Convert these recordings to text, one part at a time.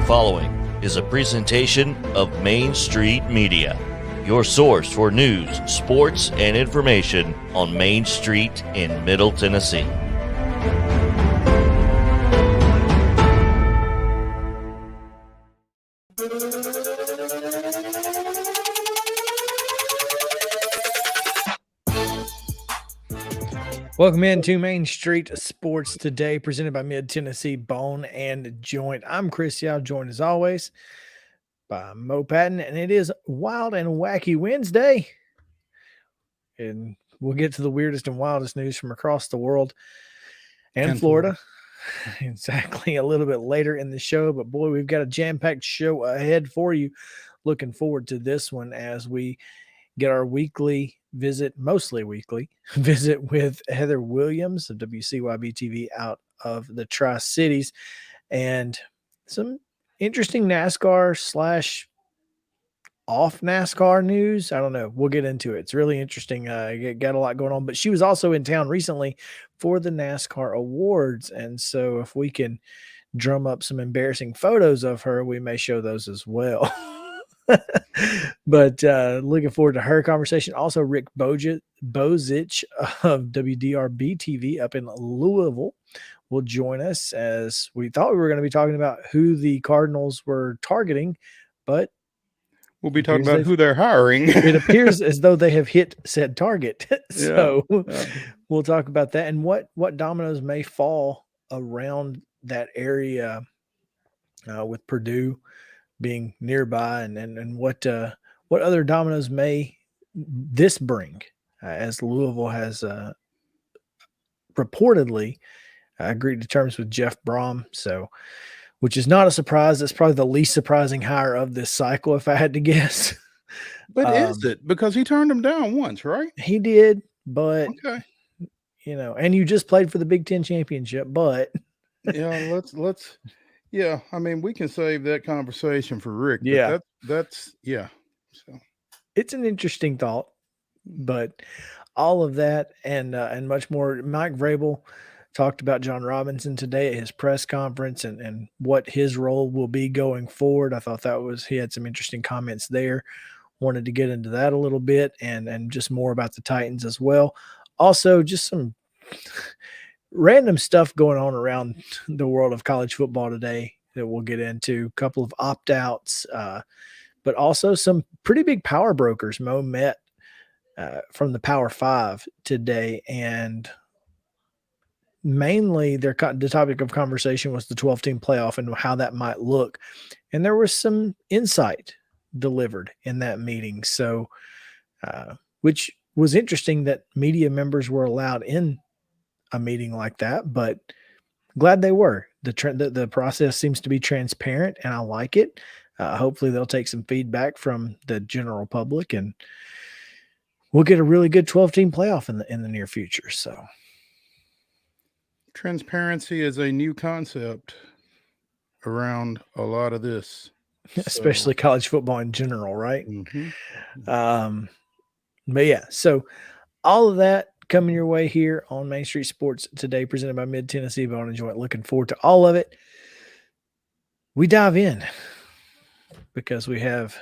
Following is a presentation of Main Street Media, your source for news, sports, and information on Main Street in Middle Tennessee. Welcome into Main Street Sports Today, presented by Mid-Tennessee Bone and Joint. I'm Chris Yao, joined as always by Mo Patton, and it is Wild and Wacky Wednesday. And we'll get to the weirdest and wildest news from across the world and Florida. Exactly, a little bit later in the show. But boy, we've got a jam-packed show ahead for you. Looking forward to this one as we get our mostly weekly visit with Heather Williams of WCYB-TV out of the Tri-Cities, and some interesting NASCAR / off NASCAR news. I don't know. We'll get into it. It's really interesting. Got a lot going on, but she was also in town recently for the NASCAR awards. And so if we can drum up some embarrassing photos of her, we may show those as well. But looking forward to her conversation. Also, Rick Bozich of WDRB-TV up in Louisville will join us, as we thought we were going to be talking about who the Cardinals were targeting, but we'll be talking about who they're hiring. It appears as though they have hit said target. So we'll talk about that and what dominoes may fall around that area with Purdue being nearby, and what other dominoes may this bring, as Louisville has reportedly agreed to terms with Jeff Brom. So, which is not a surprise. That's probably the least surprising hire of this cycle, if I had to guess. But is it? Because he turned him down once, right? He did, but okay. And you just played for the Big Ten championship, but yeah, let's yeah, I mean, we can save that conversation for Rick. Yeah. That's So it's an interesting thought, but all of that and much more. Mike VRABEL talked about John Robinson today at his press conference and what his role will be going forward. I thought he had some interesting comments there. Wanted to get into that a little bit and just more about the Titans as well. Also, just some random stuff going on around the world of college football today that we'll get into. A couple of opt-outs, but also some pretty big power brokers. Mo met from the Power Five today, and mainly the topic of conversation was the 12-team playoff and how that might look. And there was some insight delivered in that meeting. So, which was interesting that media members were allowed in a meeting like that, but glad they were. The process seems to be transparent, and I like it. Hopefully they'll take some feedback from the general public, and we'll get a really good 12-team playoff in the near future. So transparency is a new concept around a lot of this, especially college football in general, right? Mm-hmm. But yeah, so all of that coming your way here on Main Street Sports Today, presented by Mid-Tennessee Bone and Joint. Looking forward to all of it. We dive in because we have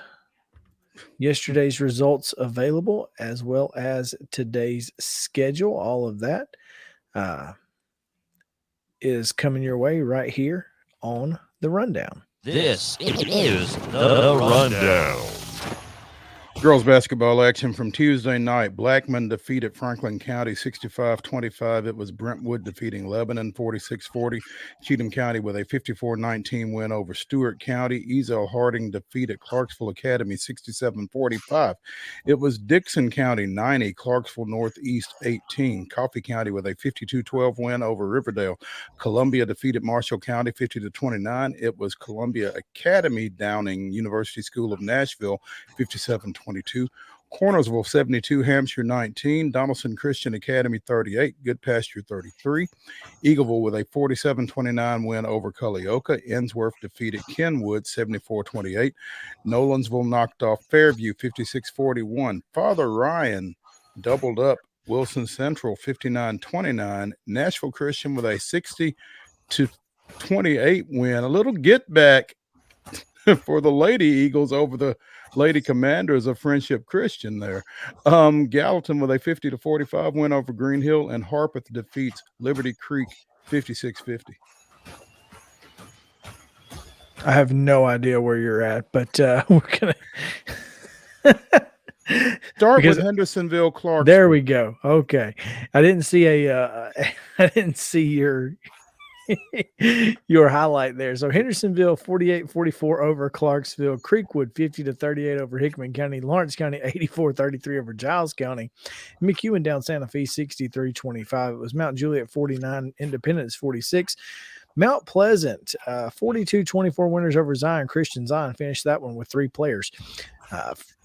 yesterday's results available as well as today's schedule, all of that. is coming your way right here on the rundown. This is the rundown. Girls basketball action from Tuesday night. Blackman defeated Franklin County 65-25. It was Brentwood defeating Lebanon 46-40. Cheatham County with a 54-19 win over Stewart County. Ezel Harding defeated Clarksville Academy 67-45. It was Dixon County 90, Clarksville Northeast 18. Coffee County with a 52-12 win over Riverdale. Columbia defeated Marshall County 50-29. It was Columbia Academy downing University School of Nashville 57-22. Cornersville 72, Hampshire 19, Donaldson Christian Academy 38, Good Pasture 33. Eagleville with a 47-29 win over Culleoka. Ensworth defeated Kenwood 74-28. Nolansville knocked off Fairview 56-41. Father Ryan doubled up Wilson Central 59-29. Nashville Christian with a 60-28 win. A little get back for the Lady Eagles over the Lady Commanders of Friendship Christian there. Gallatin with a 50-45 win over Green Hill, and Harpeth defeats Liberty Creek 56-50. I have no idea where you're at, but we're going to start with Hendersonville, Clarksville. There we go. Okay. I didn't see your highlight there. So Hendersonville 48-44 over Clarksville. Creekwood 50-38 over Hickman County. Lawrence County 84-33 over Giles County. McEwen down Santa Fe 63-25. It was Mount Juliet 49, Independence 46. Mount Pleasant 42-24 winners over Zion Christian. Zion finished that one with 3 players.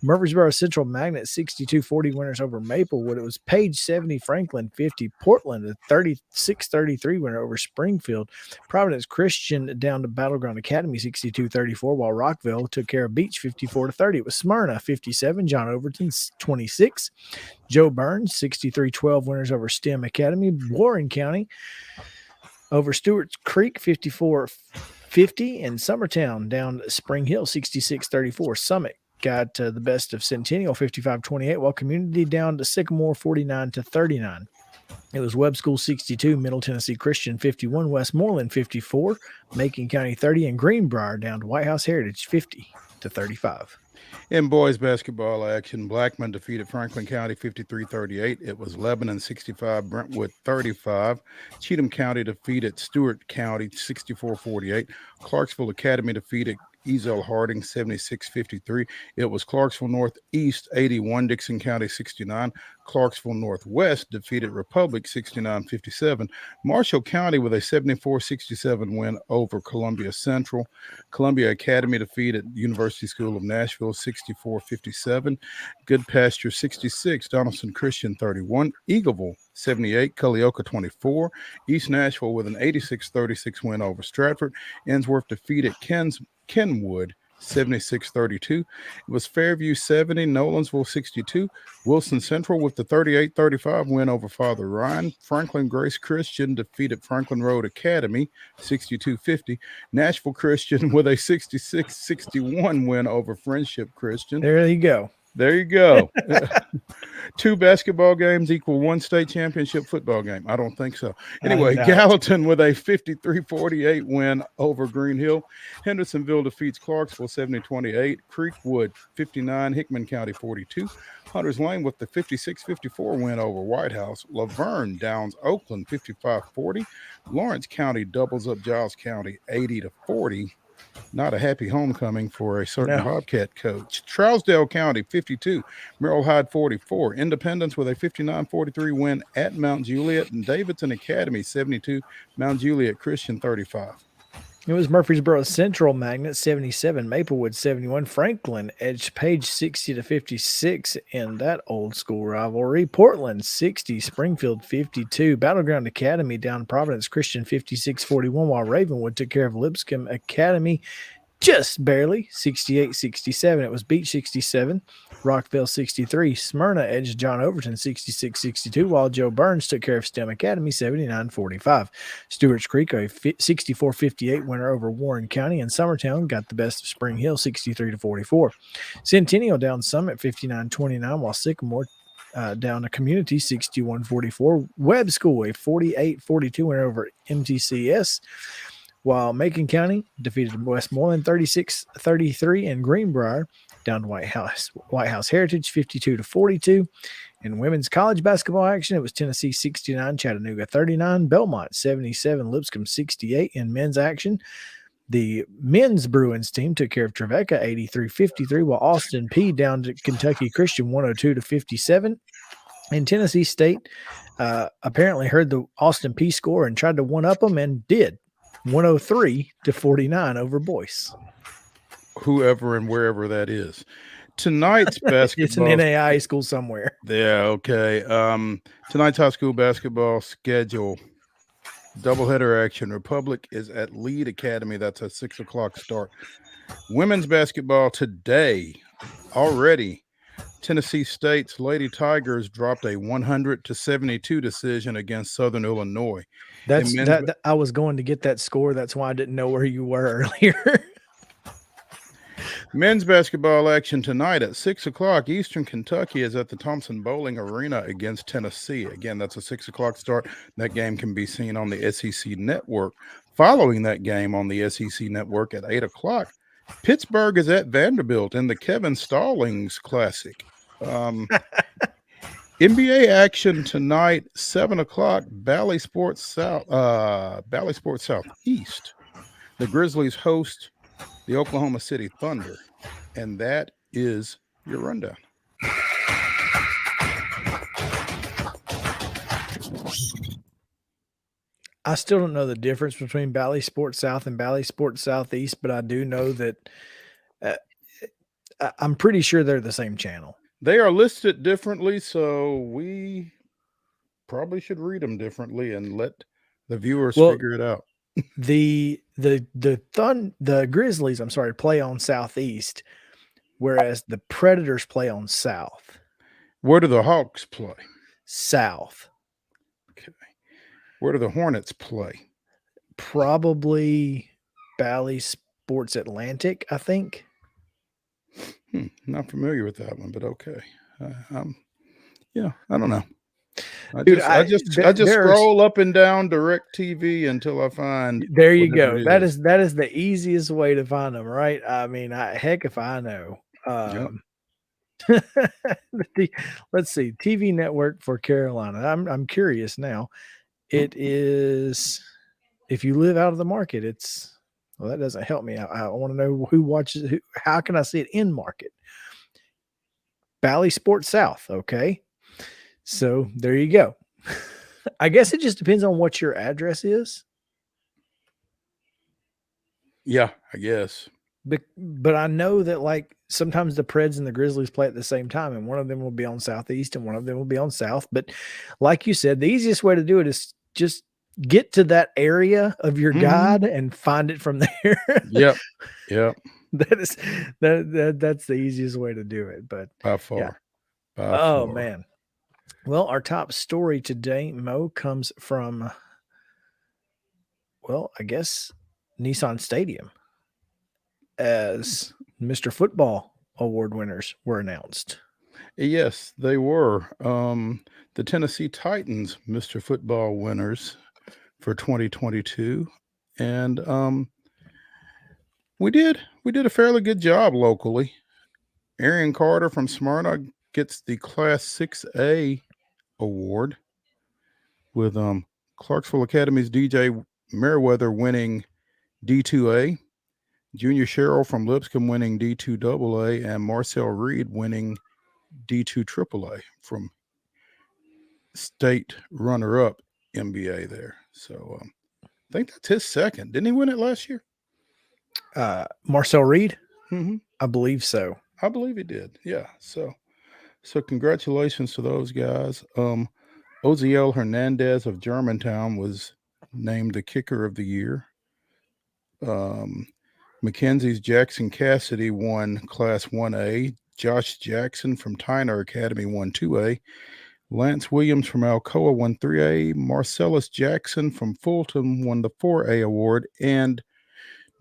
Murfreesboro Central Magnet 62-40 winners over Maplewood. It was Page 70, Franklin 50, Portland a 36-33 winner over Springfield. Providence Christian down to Battleground Academy 62-34, while Rockville took care of Beach 54-30. It was Smyrna 57, John Overton 26, Joe Burns 63-12 winners over STEM Academy. Warren County over Stewart's Creek 54-50, and Summertown down Spring Hill 66-34. Summit got the best of Centennial 55-28, while Community down to Sycamore 49-39. It was Webb School 62, Middle Tennessee Christian 51, Westmoreland 54, Macon County 30, and Greenbrier down to White House Heritage 50-35. In boys basketball action, Blackman defeated Franklin County 53-38. It was Lebanon 65, Brentwood 35. Cheatham County defeated Stewart County 64-48. Clarksville Academy defeated Ezel Harding 76-53. It was Clarksville Northeast 81, Dixon County 69. Clarksville Northwest defeated Republic 69-57. Marshall County with a 74-67 win over Columbia Central. Columbia Academy defeated University School of Nashville 64-57. Good Pasture 66, Donaldson Christian 31. Eagleville 78, Culleoka 24. East Nashville with an 86-36 win over Stratford. Ensworth defeated Kenwood 76-32. It was Fairview 70, Nolansville 62. Wilson Central with the 38-35 win over Father Ryan. Franklin Grace Christian defeated Franklin Road Academy 62-50. Nashville Christian with a 66-61 win over Friendship Christian. There you go. There you go. 2 basketball games equal 1 state championship football game. I don't think so. Anyway, Gallatin with a 53-48 win over Green Hill. Hendersonville defeats Clarksville 70-28. Creekwood 59, Hickman County 42. Hunters Lane with the 56-54 win over White House. Laverne downs Oakland 55-40. Lawrence County doubles up Giles County 80-40. Not a happy homecoming for a certain Bobcat coach. Trousdale County 52, Merrill Hyde 44. Independence with a 59-43 win at Mount Juliet, and Davidson Academy 72, Mount Juliet Christian 35. It was Murfreesboro Central Magnet 77, Maplewood 71, Franklin edged Page 60-56 in that old school rivalry. Portland 60, Springfield 52, Battleground Academy down Providence Christian 56-41, while Ravenwood took care of Lipscomb Academy just barely 68-67. It was Beach 67, Rockville 63. Smyrna edged John Overton 66-62, while Joe Burns took care of STEM Academy 79-45. Stewart's Creek, a 64-58 winner over Warren County, and Summertown got the best of Spring Hill 63-44. Centennial down Summit 59-29, while Sycamore down to Community 61-44. Webb School a 48-42 win over MTCS, while Macon County defeated Westmoreland 36-33, and Greenbrier down to White House Heritage 52-42. In women's college basketball action, it was Tennessee 69, Chattanooga 39, Belmont 77, Lipscomb 68. In men's action, the men's Bruins team took care of Trevecca 83-53, while Austin P down to Kentucky Christian 102-57. And Tennessee State apparently heard the Austin P score and tried to one-up them, and did. 103-49 over Boyce. Whoever and wherever that is. Tonight's basketball. It's an NAI school somewhere. Yeah, okay. Tonight's high school basketball schedule. Doubleheader action. Republic is at Lead Academy. That's a 6 o'clock start. Women's basketball today already. Tennessee State's Lady Tigers dropped a 100-72 decision against Southern Illinois. I was going to get that score. That's why I didn't know where you were earlier. Men's basketball action tonight at 6 o'clock. Eastern Kentucky is at the Thompson Bowling Arena against Tennessee. Again, that's a 6 o'clock start. That game can be seen on the SEC Network. Following that game on the SEC Network at 8 o'clock, Pittsburgh is at Vanderbilt in the Kevin Stallings Classic. NBA action tonight, 7 o'clock, Bally Sports Southeast. The Grizzlies host the Oklahoma City Thunder. And that is your rundown. I still don't know the difference between Bally Sports South and Bally Sports Southeast, but I do know that I'm pretty sure they're the same channel. They are listed differently, so we probably should read them differently and let the viewers figure it out. The Grizzlies, play on Southeast, whereas the Predators play on South. Where do the Hawks play? South. Okay. Where do the Hornets play? Probably Bally Sports Atlantic, I think. Not familiar with that one, but okay. I don't know. I just scroll up and down DirecTV until I find. There you go. That is the easiest way to find them, right? I mean, heck if I know. Let's see. TV network for Carolina. I'm curious now. It is, if you live out of the market, it's, well, that doesn't help me. I want to know who watches. How can I see it in market? Bally Sports South. Okay. So there you go. I guess it just depends on what your address is. Yeah, I guess. But I know that, like, sometimes the Preds and the Grizzlies play at the same time, and one of them will be on Southeast and one of them will be on South. But like you said, the easiest way to do it is just get to that area of your guide and find it from there. Yep. That's the easiest way to do it. But by far. Yeah. By far. Man. Well, our top story today, Mo, comes from, well, I guess Nissan Stadium, as Mr. Football Award winners were announced. Yes, they were. The Tennessee Titans, Mr. Football winners for 2022. And we did a fairly good job locally. Arian Carter from Smyrna gets the Class 6A award, with Clarksville Academy's DJ Meriwether winning D2A, Junior Sherrill from Lipscomb winning D2AA, and Marcel Reed winning D2 AAA from state runner-up MBA there. So I think that's his second. Didn't he win it last year? Marcel Reed? Mm-hmm. I believe so. I believe he did. Yeah. So congratulations to those guys. Oziel Hernandez of Germantown was named the kicker of the year. Mackenzie's Jackson Cassidy won Class 1A. Josh Jackson from Tyner Academy won 2A. Lance Williams from Alcoa won 3A. Marcellus Jackson from Fulton won the 4A award. And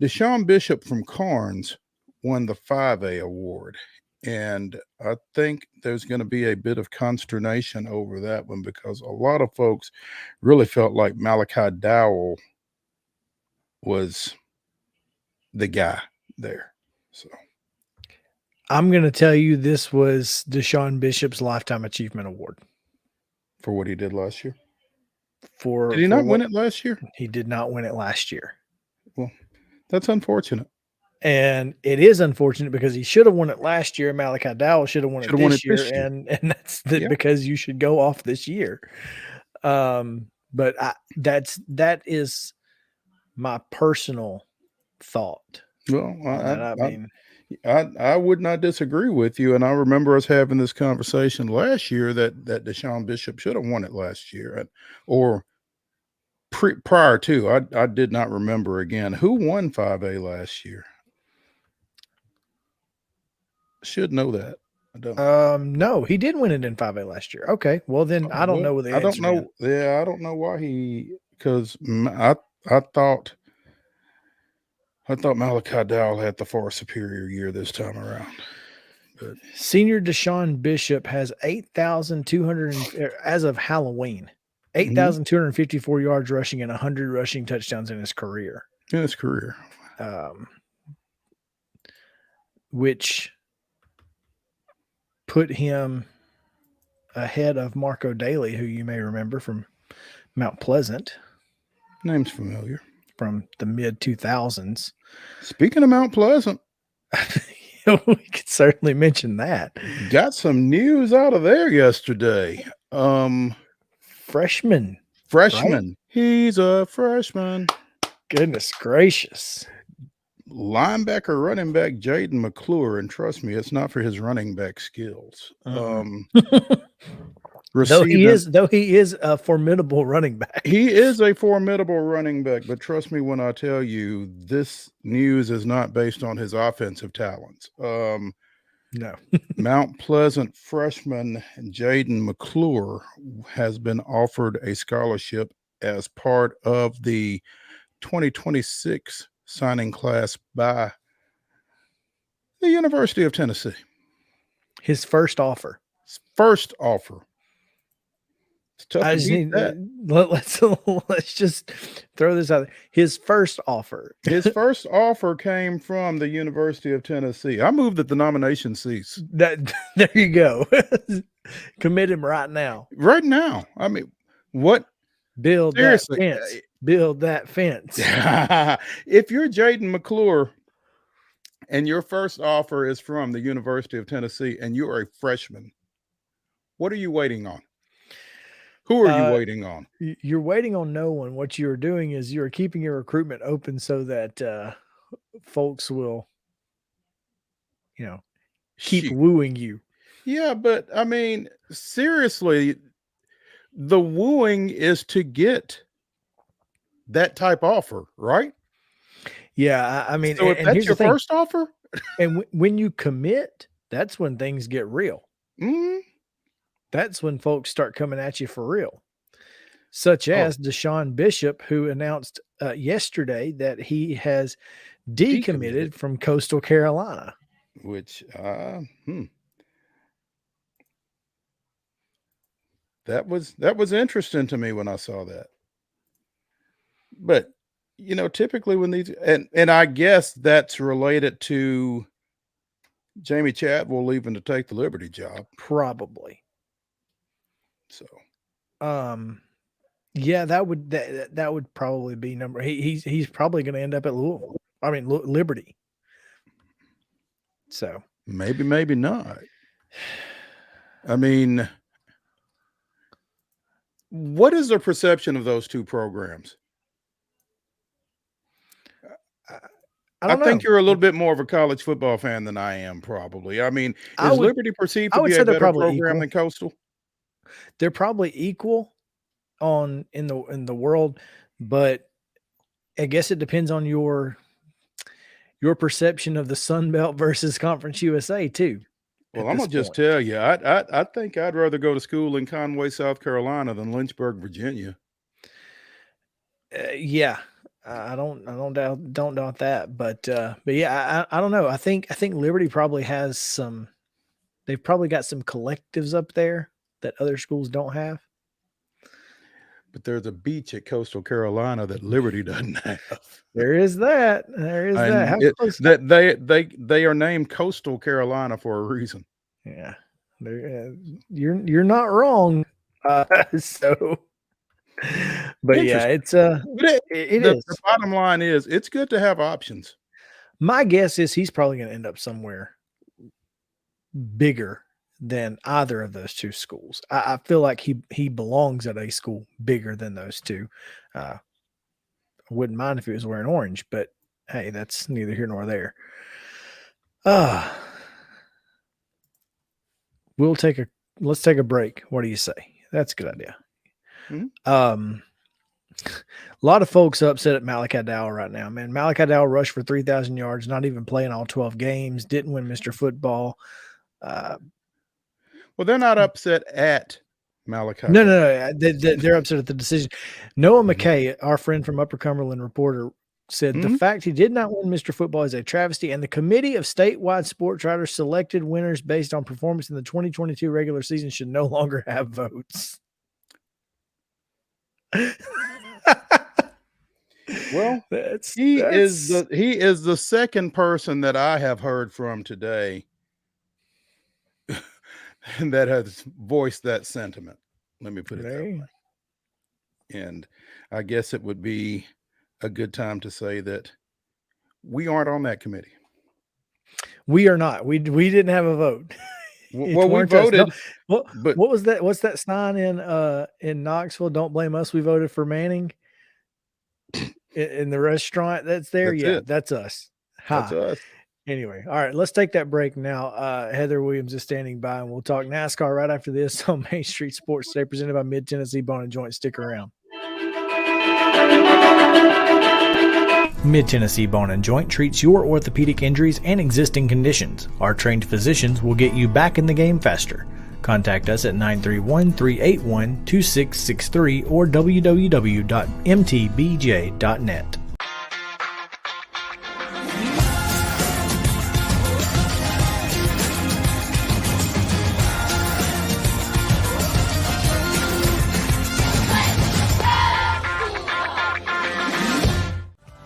Deshaun Bishop from Carnes won the 5A award. And I think there's going to be a bit of consternation over that one because a lot of folks really felt like Malachi Dowell was the guy there. So I'm going to tell you this was Deshaun Bishop's Lifetime Achievement Award. For what he did last year. Did he not win it last year? He did not win it last year. Well, that's unfortunate. And it is unfortunate because he should have won it last year. Malachi Dowell should have won it this year. And that's because you should go off this year. But that is my personal thought. Well, I would not disagree with you. And I remember us having this conversation last year that Deshaun Bishop should have won it last year, or prior to. I did not remember again. Who won 5A last year? Should know that. I don't. No, he did win it in 5A last year. Okay, well then I don't know what the answer. I don't know. Yeah, I don't know why because I thought Malachi Dowell had the far superior year this time around. But senior Deshaun Bishop has 8,200 as of Halloween, 8,254 yards rushing and 100 rushing touchdowns in his career. Which put him ahead of Marco Daly, who you may remember from Mount Pleasant. Name's familiar. From the mid-2000s. Speaking of Mount Pleasant, we could certainly mention that. Got some news out of there yesterday. Freshman. Right? He's a freshman. Goodness gracious. Linebacker, running back Jaden McClure, and trust me, it's not for his running back skills. Though he is a formidable running back. He is a formidable running back, but trust me when I tell you, this news is not based on his offensive talents. No. Mount Pleasant freshman Jaden McClure has been offered a scholarship as part of the 2026 signing class by the University of Tennessee. His first offer. It's tough to beat that. Let's just throw this out there. His first offer. His first offer came from the University of Tennessee. I moved that the nomination cease. There you go. Commit him right now. Right now. I mean, what? Build that fence. Build that fence. If you're Jaden McClure and your first offer is from the University of Tennessee and you're a freshman, what are you waiting on? Who are you waiting on? You're waiting on no one. What you're doing is you're keeping your recruitment open so that folks will, keep wooing you. Yeah, but I mean, seriously, the wooing is to get that type offer, right? Yeah, I mean, so if that's your first offer, and when you commit, that's when things get real. That's when folks start coming at you for real, such as Deshaun Bishop, who announced yesterday that he has decommitted from Coastal Carolina. Which, that was interesting to me when I saw that. But, typically when these, and I guess that's related to Jamie Chadwell leaving to take the Liberty job. Probably. So, yeah, that would probably be number. He's probably going to end up at Louisville. I mean, Liberty. So maybe not. I mean, what is the perception of those two programs? I think you're a little bit more of a college football fan than I am, probably. I mean, is Liberty perceived to be a better program than Coastal? They're probably equal in the world, but I guess it depends on your perception of the Sun Belt versus Conference USA too. Well, I'm gonna just tell you, I think I'd rather go to school in Conway, South Carolina, than Lynchburg, Virginia. Yeah, I don't doubt that, but yeah, I don't know. I think Liberty probably has some They've probably got some collectives up there that other schools don't have. But there's a beach at Coastal Carolina that Liberty doesn't have. There is that. There is that. How And close? they are named Coastal Carolina for a reason. Yeah, you're not wrong. So, but yeah, it's But it the is. bottom line is it's good to have options. My guess is he's probably going to end up somewhere bigger than either of those two schools. I feel like he belongs at a school bigger than those two. I wouldn't mind if he was wearing orange, but hey, that's neither here nor there. Let's take a break. What do you say? That's a good idea. Mm-hmm. A lot of folks upset at Malachi Dowell right now, man. Malachi Dowell rushed for 3,000 yards, not even playing all 12 games, didn't win Mr. Football. Well, they're not upset at Malachi. No. They're upset at the decision. Noah McKay, our friend from Upper Cumberland Reporter, said the fact he did not win Mr. Football is a travesty, and the committee of statewide sports writers selected winners based on performance in the 2022 regular season should no longer have votes. Well, he is the second person that I have heard from today that has voiced that sentiment. Let me put it that way. And I guess it would be a good time to say that we aren't on that committee. We are not. We didn't have a vote. Well, we voted. No, what was that? What's that sign in Knoxville? Don't blame us. We voted for Manning. In the restaurant that's there. That's us. That's us. Anyway, all right, let's take that break now. Heather Williams is standing by, and we'll talk NASCAR right after this on Main Street Sports today, presented by Mid-Tennessee Bone and Joint. Stick around. Mid-Tennessee Bone and Joint treats your orthopedic injuries and existing conditions. Our trained physicians will get you back in the game faster. Contact us at 931-381-2663 or www.mtbj.net.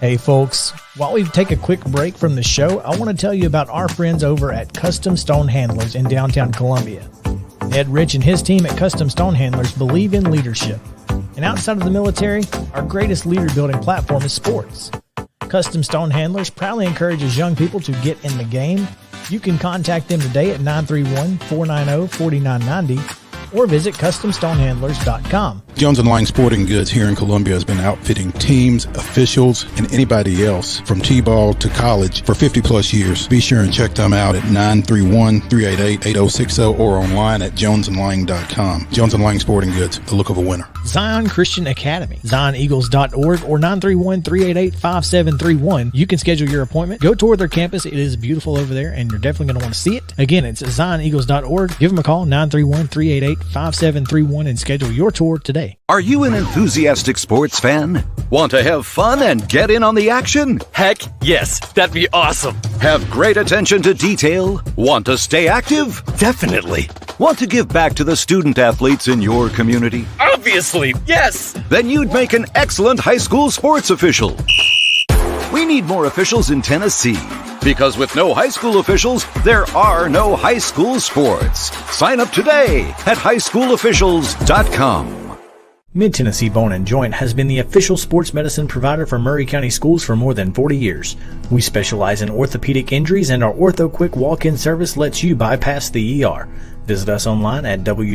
Hey folks, while we take a quick break from the show, I want to tell you about our friends over at Custom Stone Handlers in downtown Columbia. Ed Rich and his team at Custom Stone Handlers believe in leadership. And outside of the military, our greatest leader building platform is sports. Custom Stone Handlers proudly encourages young people to get in the game. You can contact them today at 931-490-4990 or visit CustomStonehandlers.com. Jones & Lang Sporting Goods here in Columbia has been outfitting teams, officials, and anybody else from T-ball to college for 50-plus years. Be sure and check them out at 931-388-8060 or online at jonesandlang.com. Jones & Lang Sporting Goods, the look of a winner. Zion Christian Academy, ZionEagles.org or 931-388-5731. You can schedule your appointment. Go tour their campus. It is beautiful over there, and you're definitely going to want to see it. Again, it's ZionEagles.org. Give them a call, 931-388-5731, and schedule your tour today. Are you an enthusiastic sports fan? Want to have fun and get in on the action? Heck, yes, that'd be awesome. Have great attention to detail? Want to stay active? Definitely. Want to give back to the student athletes in your community? Obviously, yes. Then you'd make an excellent high school sports official. We need more officials in Tennessee. Because with no high school officials, there are no high school sports. Sign up today at highschoolofficials.com. Mid-Tennessee Bone and Joint has been the official sports medicine provider for Murray County Schools for more than 40 years. We specialize in orthopedic injuries, and our Ortho Quick walk-in service lets you bypass the ER. Visit us online at www.mtbj.net.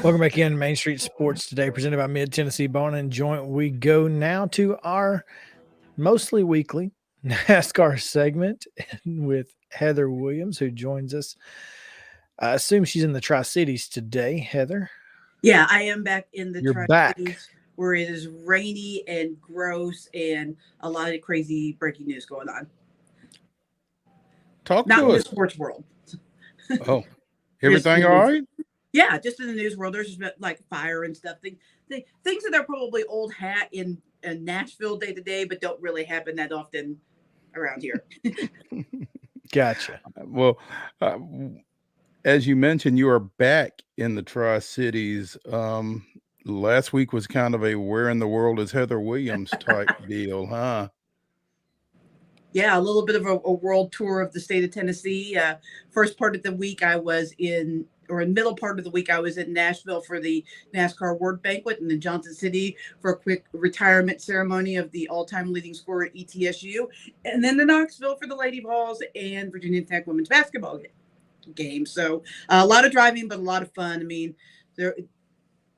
Welcome back in Main Street Sports today, presented by Mid-Tennessee Bone and Joint. We go now to our mostly weekly NASCAR segment with Heather Williams, who joins us. I assume she's in the Tri-Cities today, Heather. Yeah, I am back in the You're back. Where it is rainy and gross and a lot of crazy breaking news going on. Talk Not to in us. the sports world. Oh, everything all right? Yeah, just in the news world, there's been like fire and stuff. Things that are probably old hat in Nashville day to day, but don't really happen that often around here. Gotcha. Well, as you mentioned, you are back in the Tri-Cities. Last week was kind of a "Where in the world is Heather Williams" type deal, huh? Yeah, a little bit of a world tour of the state of Tennessee. First part of the week I was in, or in middle part of the week I was in Nashville for the NASCAR Award Banquet, and in Johnson City for a quick retirement ceremony of the all-time leading scorer at ETSU, and then to Knoxville for the Lady Vols and Virginia Tech women's basketball game. So a lot of driving, but a lot of fun. I mean,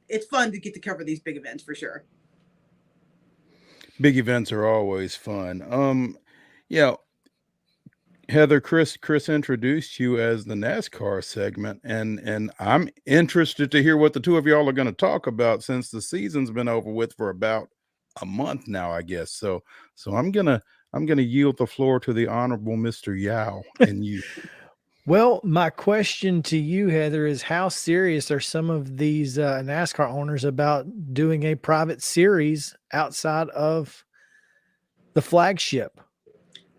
it's fun to get to cover these big events for sure. Big events are always fun. Yeah, Heather, Chris introduced you as the NASCAR segment, and I'm interested to hear what the two of y'all are going to talk about since the season's been over with for about a month now, I guess. So I'm gonna yield the floor to the Honorable Mr. Yao and you. Well, my question to you, Heather, is how serious are some of these NASCAR owners about doing a private series outside of the flagship?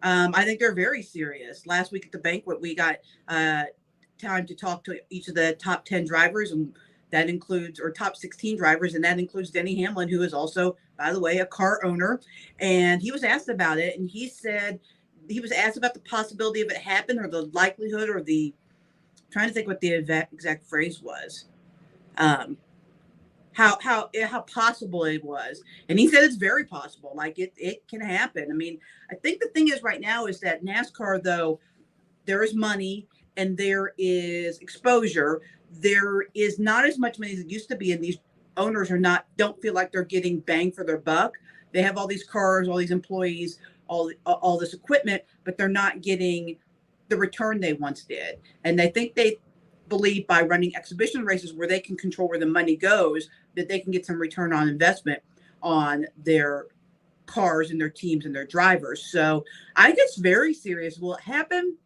I think they're very serious. Last week at the banquet, we got time to talk to each of the top 10 drivers, and that includes, or top 16 drivers, and that includes Denny Hamlin, who is also, by the way, a car owner. And he was asked about it, and he said he was asked about the possibility of it happening, or the likelihood, or the, I'm trying to think what the exact phrase was. How possible it was. And he said it's very possible. Like it can happen. I mean, I think the thing is right now is that NASCAR, though, there is money and there is exposure. There is not as much money as it used to be. And these owners don't feel like they're getting bang for their buck. They have all these cars, all these employees, all this equipment, but they're not getting the return they once did. And they think they believe by running exhibition races where they can control where the money goes, that they can get some return on investment on their cars and their teams and their drivers. So I think it's very serious. Will it happen?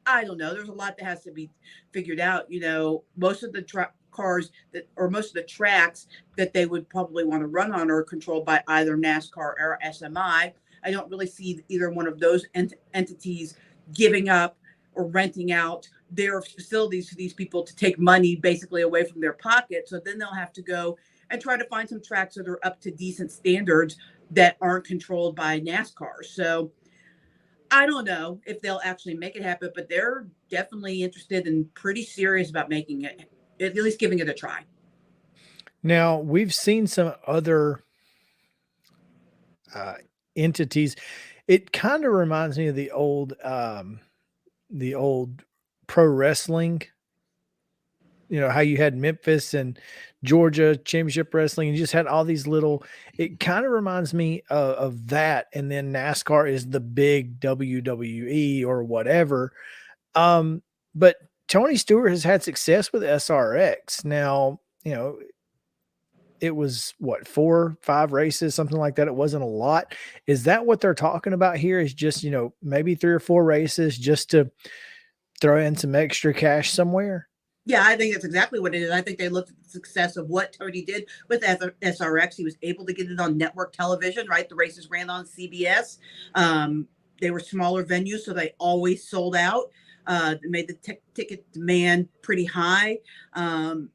I don't know. There's a lot that has to be figured out. You know, most of the cars or most of the tracks that they would probably want to run on are controlled by either NASCAR or SMI. I don't really see either one of those entities giving up or renting out their facilities to these people to take money basically away from their pocket. So then they'll have to go and try to find some tracks that are up to decent standards that aren't controlled by NASCAR. So I don't know if they'll actually make it happen, but they're definitely interested and pretty serious about making it, at least giving it a try. Now, we've seen some other entities. It kind of reminds me of the old pro wrestling. You know, how you had Memphis and Georgia championship wrestling, and you just had all these little, it kind of reminds me of that. And then NASCAR is the big WWE or whatever. But Tony Stewart has had success with SRX. Now, you know, it was what, 4, 5 races, something like that. It wasn't a lot. Is that what they're talking about here? Is just, you know, maybe 3 or 4 races just to throw in some extra cash somewhere? Yeah, I think that's exactly what it is. I think they looked at the success of what Tony did with SRX. He was able to get it on network television, right? The races ran on CBS. They were smaller venues, so they always sold out. Made the ticket demand pretty high. And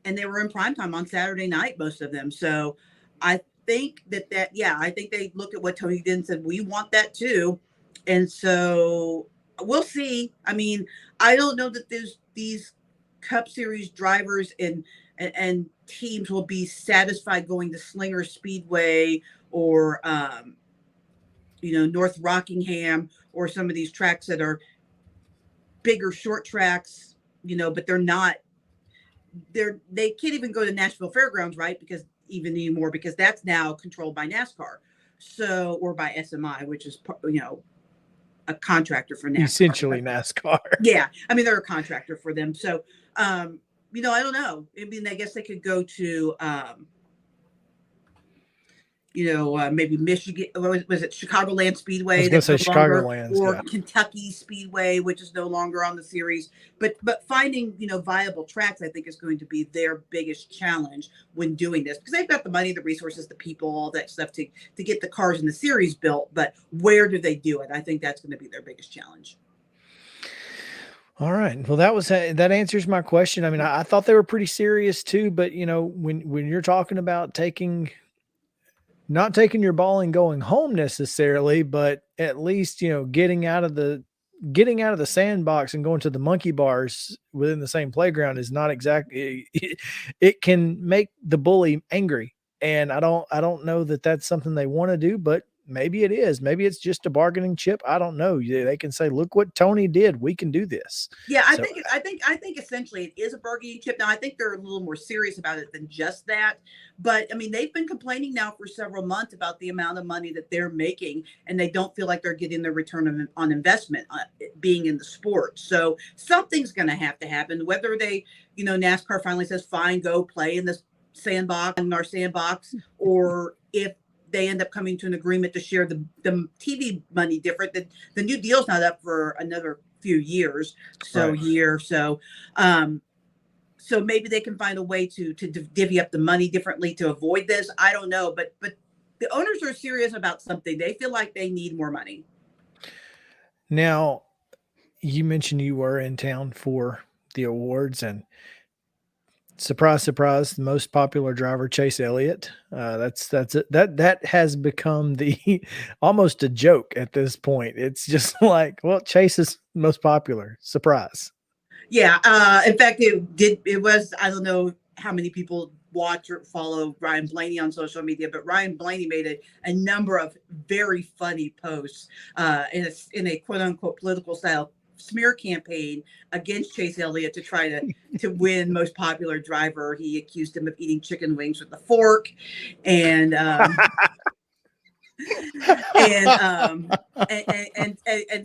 they were in primetime on Saturday night, most of them. So I think I think they looked at what Tony did and said, we want that too. And so we'll see. I mean, I don't know that these Cup Series drivers and teams will be satisfied going to Slinger Speedway or, North Rockingham or some of these tracks that are bigger short tracks, but they can't even go to Nashville Fairgrounds, right? Because that's now controlled by NASCAR. So, or by SMI, which is, a contractor for NASCAR. Essentially NASCAR. Yeah. I mean, they're a contractor for them. So, I don't know. I mean, I guess they could go to, maybe Michigan, was it Chicagoland I Speedway was going to that's say no longer, Chicagolands. or Yeah. Kentucky Speedway, which is no longer on the series. But finding, viable tracks, I think, is going to be their biggest challenge when doing this, because they've got the money, the resources, the people, all that stuff to get the cars in the series built. But where do they do it? I think that's going to be their biggest challenge. All right. Well, that answers my question. I mean, I thought they were pretty serious too, but when you're talking about not taking your ball and going home necessarily, but at least, getting out of the sandbox and going to the monkey bars within the same playground is not exactly, it can make the bully angry. And I don't know that that's something they want to do, but maybe it is. Maybe it's just a bargaining chip. I don't know. They can say, look what Tony did. We can do this. Yeah, I think essentially it is a bargaining chip. Now, I think they're a little more serious about it than just that. But I mean, they've been complaining now for several months about the amount of money that they're making, and they don't feel like they're getting the return on investment being in the sport. So something's going to have to happen. Whether they, NASCAR finally says, fine, go play in this our sandbox, or if they end up coming to an agreement to share the TV money different. The new deal's not up for another few years, so so maybe they can find a way to divvy up the money differently to avoid this. I don't know, but the owners are serious about something. They feel like they need more money. Now, you mentioned you were in town for the awards, and surprise, surprise, the most popular driver, Chase Elliott. That's it. That has become the almost a joke at this point. It's just like, well, Chase is most popular. Surprise. Yeah. In fact, it was, I don't know how many people watch or follow Ryan Blaney on social media, but Ryan Blaney made a number of very funny posts in a quote unquote political style smear campaign against Chase Elliott to try to win most popular driver. He accused him of eating chicken wings with a fork, and and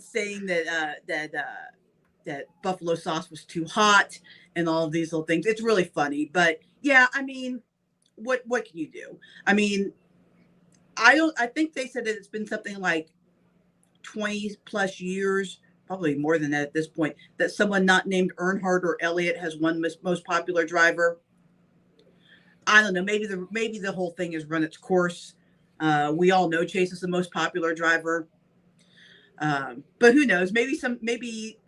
saying that buffalo sauce was too hot and all of these little things. It's really funny, but yeah, I mean, what can you do? I mean, I think they said that it's been something like 20 plus years, probably more than that at this point, that someone not named Earnhardt or Elliott has won most popular driver. I don't know. Maybe the whole thing has run its course. We all know Chase is the most popular driver, but who knows? Maybe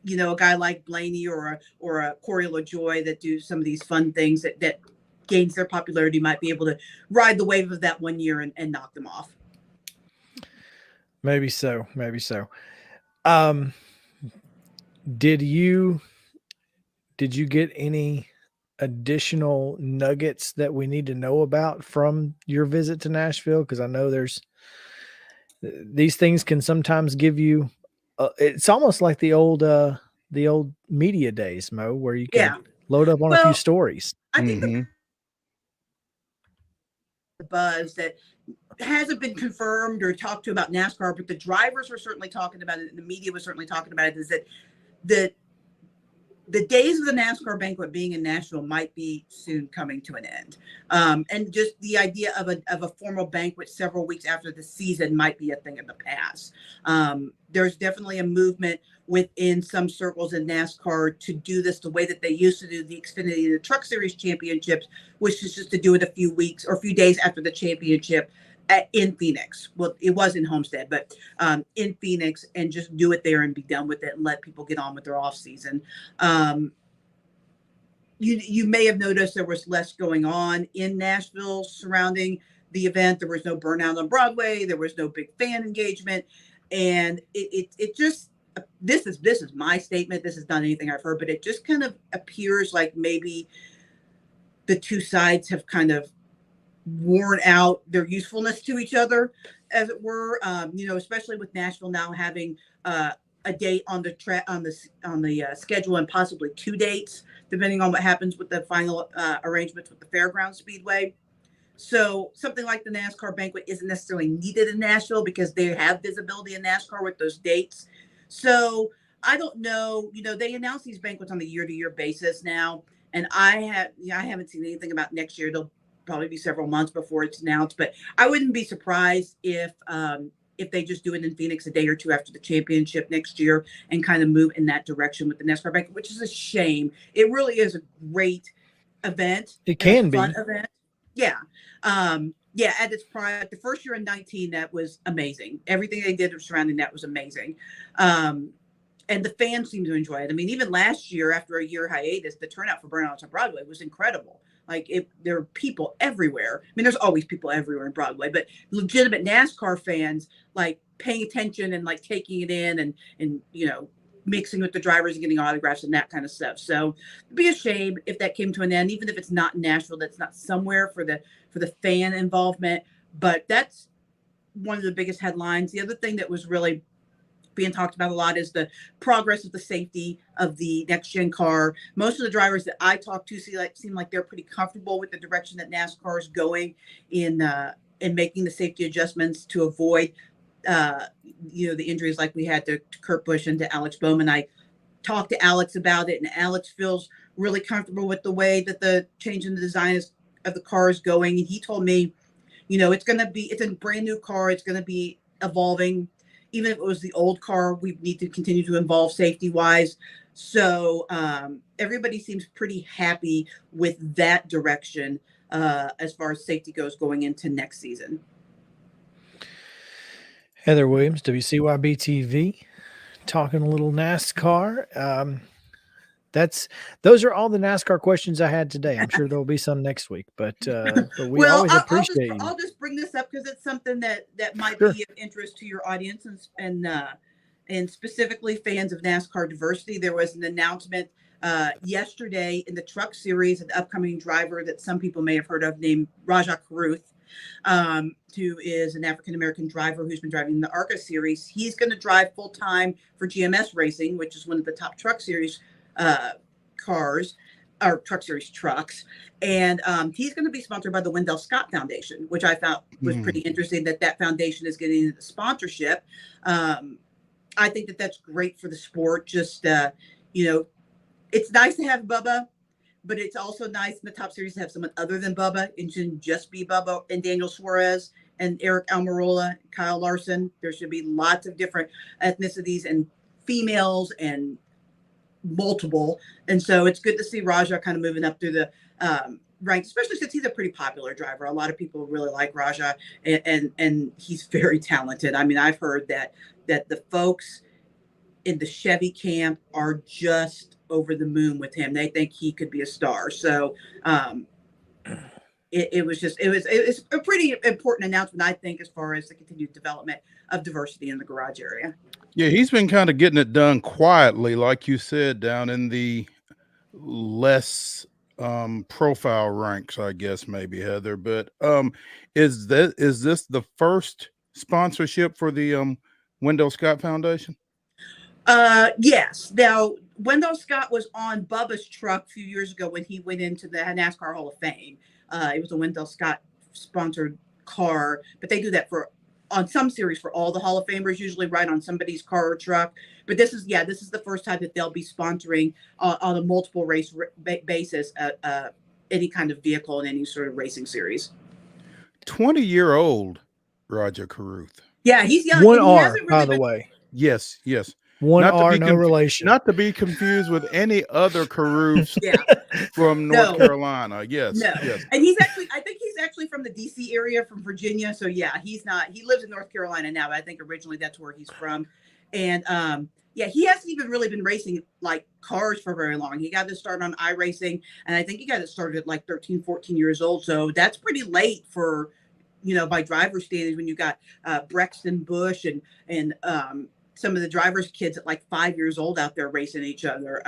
a guy like Blaney or a Corey LaJoie that do some of these fun things that gains their popularity might be able to ride the wave of that one year and knock them off. Maybe so. Did you get any additional nuggets that we need to know about from your visit to Nashville? Because I know these things can sometimes give you it's almost like the old media days, Mo, where you can load up on a few stories. I think the buzz that hasn't been confirmed or talked to about NASCAR, but the drivers were certainly talking about it, and the media was certainly talking about it, is that the days of the NASCAR banquet being in Nashville might be soon coming to an end. And just the idea of a formal banquet several weeks after the season might be a thing of the past. There's definitely a movement within some circles in NASCAR to do this the way that they used to do the Xfinity and the Truck Series championships, which is just to do it a few weeks or a few days after the championship in Phoenix. Well, it was in Homestead, but in Phoenix, and just do it there and be done with it and let people get on with their off season. You may have noticed there was less going on in Nashville surrounding the event. There was no burnout on Broadway. There was no big fan engagement. And it just, this is my statement. This is not anything I've heard, but it just kind of appears like maybe the two sides have kind of worn out their usefulness to each other, as it were. Especially with Nashville now having a date on the schedule, and possibly two dates, depending on what happens with the final arrangements with the Fairgrounds Speedway. So something like the NASCAR banquet isn't necessarily needed in Nashville because they have visibility in NASCAR with those dates. So I don't know. They announce these banquets on the year-to-year basis now, and I haven't seen anything about next year. probably be several months before it's announced, but I wouldn't be surprised if they just do it in Phoenix a day or two after the championship next year and kind of move in that direction with the NASCAR bank, which is a shame. It really is a great event. It can a fun be. event. Yeah. Yeah, at its prime, the first year in 19, that was amazing. Everything they did surrounding that was amazing. And the fans seem to enjoy it. I mean, even last year, after a year hiatus, the turnout for Burnouts on Broadway was incredible. Like, there were people everywhere. I mean, there's always people everywhere in Broadway, but legitimate NASCAR fans, like, paying attention and, like, taking it in and you know, mixing with the drivers and getting autographs and that kind of stuff. So it'd be a shame if that came to an end, even if it's not in Nashville, that's not somewhere for the fan involvement. But that's one of the biggest headlines. The other thing that was really being talked about a lot is the progress of the safety of the next gen car. Most of the drivers that I talk to seem like they're pretty comfortable with the direction that NASCAR is going in making the safety adjustments to avoid you know, the injuries like we had to Kurt Busch and to Alex Bowman. I talked to Alex about it, and Alex feels really comfortable with the way that the change in the design of the car is going. And he told me, you know, it's a brand new car. It's going to be evolving. Even if it was the old car, we need to continue to evolve safety wise. So everybody seems pretty happy with that direction as far as safety goes going into next season. Heather Williams, WCYB-TV, talking a little NASCAR. Those are all the NASCAR questions I had today. I'm sure there'll be some next week, but we always appreciate you. I'll just bring this up because it's something that might Sure. be of interest to your audience and specifically fans of NASCAR diversity. There was an announcement yesterday in the Truck Series, an upcoming driver that some people may have heard of named Rajah Caruth, who is an African-American driver who's been driving the ARCA Series. He's going to drive full-time for GMS Racing, which is one of the top Truck Series cars or Truck Series trucks. And he's going to be sponsored by the Wendell Scott Foundation, which I found was pretty interesting that foundation is getting into sponsorship. I think that that's great for the sport. Just, you know, it's nice to have Bubba, but it's also nice in the top series to have someone other than Bubba. It shouldn't just be Bubba and Daniel Suarez and Eric Almirola, Kyle Larson. There should be lots of different ethnicities and females and multiple. And so it's good to see Rajah kind of moving up through the ranks, especially since he's a pretty popular driver. A lot of people really like Rajah, and he's very talented. I mean, I've heard that the folks in the Chevy camp are just over the moon with him. They think he could be a star. So it was a pretty important announcement, I think, as far as the continued development of diversity in the garage area. Yeah, he's been kind of getting it done quietly, like you said, down in the less profile ranks, I guess, maybe, Heather. But is this the first sponsorship for the Wendell Scott Foundation? Yes. Now, Wendell Scott was on Bubba's truck a few years ago when he went into the NASCAR Hall of Fame. It was a Wendell Scott sponsored car, but they do that on some series for all the Hall of Famers, usually right on somebody's car or truck. But this is the first time that they'll be sponsoring on a multiple race basis any kind of vehicle in any sort of racing series. 20-year-old Rajah Caruth. Yeah, he's young. One and he R, hasn't by really the way. Yes. One Not to R, be no relation. Not to be confused with any other Caruths Yeah. from North Carolina. Yes. No. Yes. And I think he's actually from the DC area, from Virginia. So yeah, he lives in North Carolina now, but I think originally that's where he's from. And yeah, he hasn't even really been racing like cars for very long. He got to start on iRacing, and I think he got it started at like 13, 14 years old. So that's pretty late for, you know, by driver standards when you got Brexton Bush and some of the drivers' kids at like 5 years old out there racing each other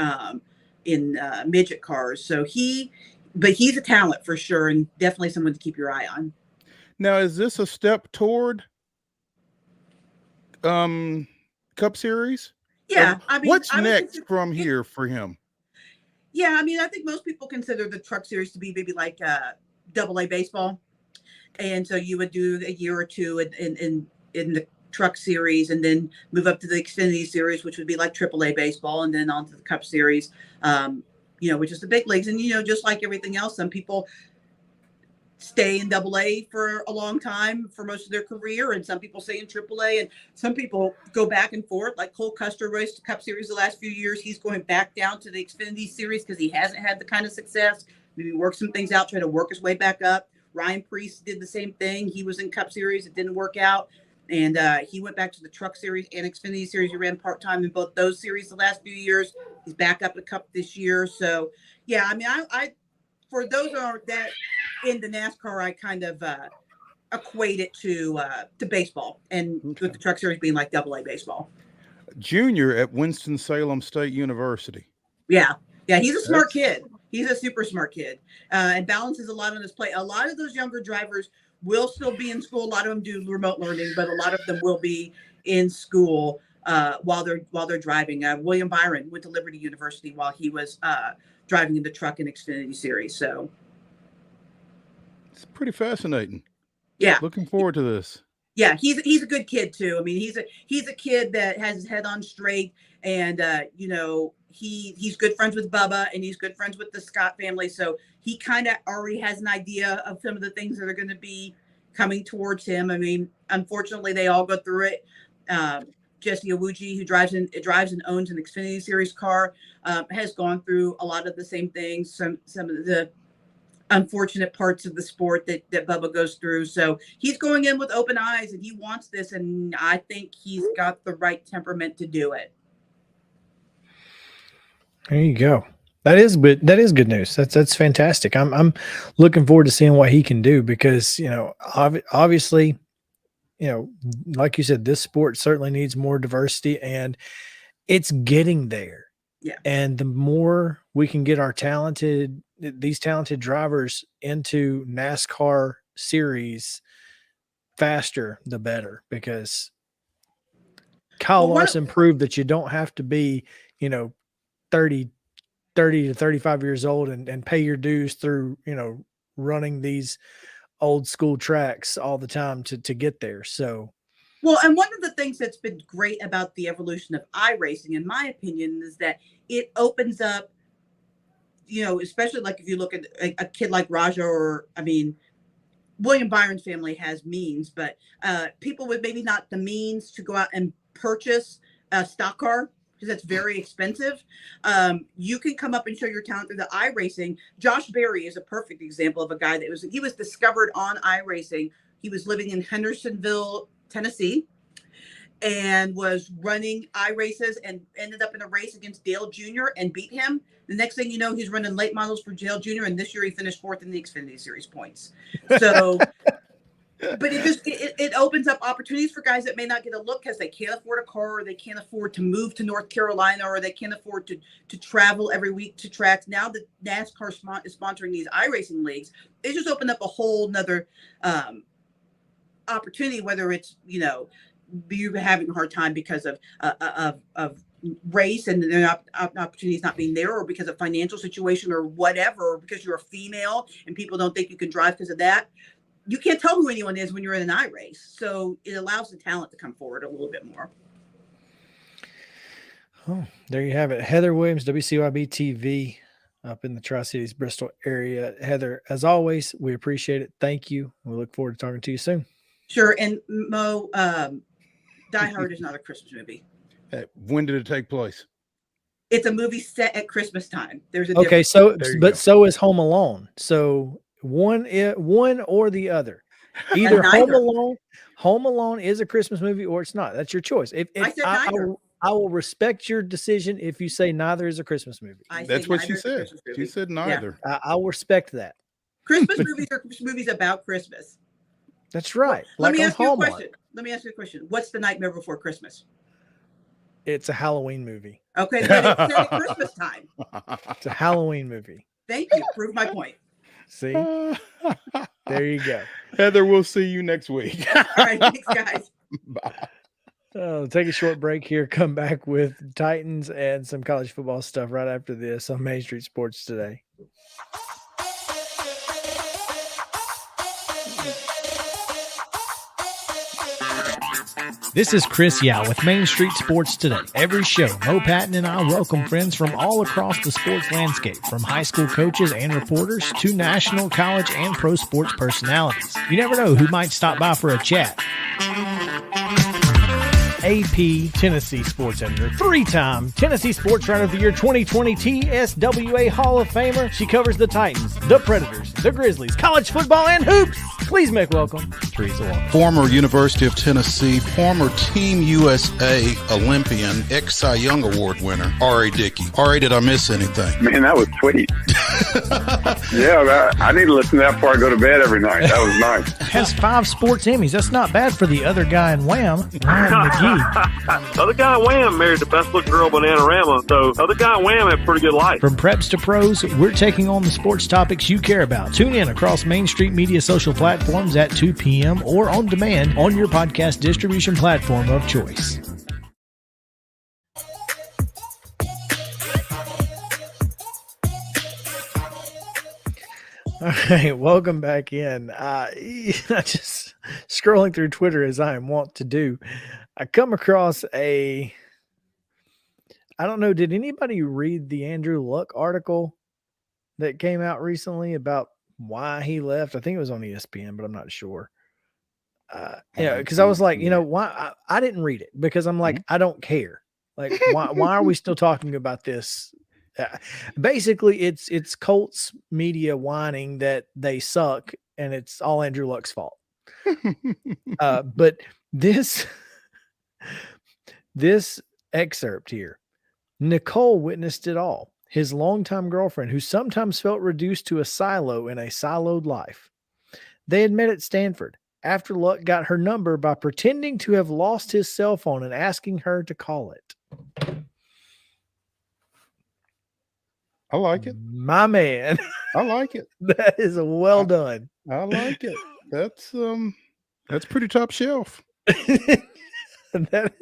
in midget cars. So he's a talent for sure, and definitely someone to keep your eye on. Now, is this a step toward Cup Series? Yeah. I mean, what's next from here for him? Yeah. I mean, I think most people consider the Truck Series to be maybe like AA baseball. And so you would do a year or two in the Truck Series and then move up to the Xfinity Series, which would be like AAA baseball, and then on to the Cup Series, you know, which is the big leagues. And, you know, just like everything else, some people stay in AA for a long time for most of their career, and some people stay in AAA, and some people go back and forth. Like Cole Custer raced the Cup Series the last few years. He's going back down to the Xfinity Series because he hasn't had the kind of success. Maybe work some things out, try to work his way back up. Ryan Preece did the same thing. He was in Cup Series. It didn't work out. And he went back to the Truck Series and Xfinity Series. He ran part-time in both those series the last few years. He's back up the Cup this year. So, yeah, I mean, I for those who aren't that into NASCAR, I kind of equate it to baseball, and with the Truck Series being like AA baseball. Junior at Winston-Salem State University. Yeah, he's a smart kid. He's a super smart kid, and balances a lot on his plate. A lot of those younger drivers will still be in school. A lot of them do remote learning, but a lot of them will be in school while they're driving. William Byron went to Liberty University while he was driving in the Truck and Xfinity Series. So it's pretty fascinating. Yeah, looking forward to this. Yeah, he's a good kid too. I mean, he's a kid that has his head on straight, and he's good friends with Bubba, and he's good friends with the Scott family. So he kind of already has an idea of some of the things that are going to be coming towards him. I mean, unfortunately, they all go through it. Jesse Owuji, who drives and owns an Xfinity Series car, has gone through a lot of the same things. Some of the unfortunate parts of the sport that Bubba goes through. So he's going in with open eyes, and he wants this, and I think he's got the right temperament to do it. There you go. That is good news. That's fantastic. I'm looking forward to seeing what he can do, because obviously, like you said, this sport certainly needs more diversity, and it's getting there. Yeah. And the more we can get these talented drivers into NASCAR series faster, the better, because Kyle Larson proved that you don't have to be, 30 to 35 years old and pay your dues through, running these old school tracks all the time to get there. So, well, and one of the things that's been great about the evolution of iRacing, in my opinion, is that it opens up, especially like if you look at a kid like Raja, William Byron's family has means, but people with maybe not the means to go out and purchase a stock car, because that's very expensive. You can come up and show your talent through the iRacing. Josh Berry is a perfect example of a guy that was discovered on iRacing. He was living in Hendersonville, Tennessee, and was running iRaces and ended up in a race against Dale Jr. and beat him. The next thing you know, he's running late models for Dale Jr. And this year he finished 4th in the Xfinity Series points. So, but it opens up opportunities for guys that may not get a look because they can't afford a car, or they can't afford to move to North Carolina, or they can't afford to travel every week to tracks. Now that NASCAR is sponsoring these iRacing leagues, it just opened up a whole nother opportunity, whether it's, you're having a hard time because of race and the opportunities not being there, or because of financial situation or whatever, or because you're a female and people don't think you can drive because of that. You can't tell who anyone is when you're in an iRace. So it allows the talent to come forward a little bit more. Oh, there you have it. Heather Williams, WCYB-TV, up in the Tri-Cities, Bristol area. Heather, as always, we appreciate it. Thank you. We look forward to talking to you soon. Sure. And Mo, Die Hard is not a Christmas movie. When did it take place? It's a movie set at Christmas time. There's a okay. difference. So is Home Alone. So one or the other. Either Home Alone is a Christmas movie, or it's not. That's your choice. If I said neither. I will respect your decision if you say neither is a Christmas movie. That's what she said. She said neither. Yeah. I will respect that. Christmas movies are movies about Christmas. That's right. Let me ask you a question. What's The Nightmare Before Christmas? It's a Halloween movie. Okay, but it's set at Christmas time. It's a Halloween movie. Thank you. Prove my point. See? There you go. Heather, we'll see you next week. All right, thanks, guys. Bye. Take a short break here. Come back with Titans and some college football stuff right after this on Main Street Sports Today. This is Chris Yao with Main Street Sports Today. Every show, Mo Patton and I welcome friends from all across the sports landscape, from high school coaches and reporters to national, college, and pro sports personalities. You never know who might stop by for a chat. AP Tennessee sports editor, three-time Tennessee Sports Writer of the Year 2020 TSWA Hall of Famer. She covers the Titans, the Predators, the Grizzlies, college football, and hoops. Please make welcome Teresa Walker. Former University of Tennessee, former Team USA Olympian, ex-Cy Young Award winner, R.A. Dickey. R.A., did I miss anything? Man, that was sweet. Yeah, I need to listen to that before I go to bed every night. That was nice. Has 5 sports Emmys. That's not bad for the other guy in Wham, Ryan McGee. The other guy in Wham married the best looking girl, Bananarama, so the other guy in Wham had a pretty good life. From preps to pros, we're taking on the sports topics you care about. Tune in across Main Street Media social platforms at 2 p.m. or on demand on your podcast distribution platform of choice. All right, welcome back in. Just scrolling through Twitter as I am wont to do, I come across I don't know, did anybody read the Andrew Luck article that came out recently about why he left? I think it was on ESPN, but I'm not sure. Because I was like, why I didn't read it because I'm like, I don't care. Like, why are we still talking about this? Basically, it's Colts media whining that they suck and it's all Andrew Luck's fault. But this excerpt here, Nicole witnessed it all. His longtime girlfriend, who sometimes felt reduced to a silo in a siloed life. They had met at Stanford after Luck got her number by pretending to have lost his cell phone and asking her to call it. I like it. My man. I like it. That is well done. I like it. That's pretty top shelf. That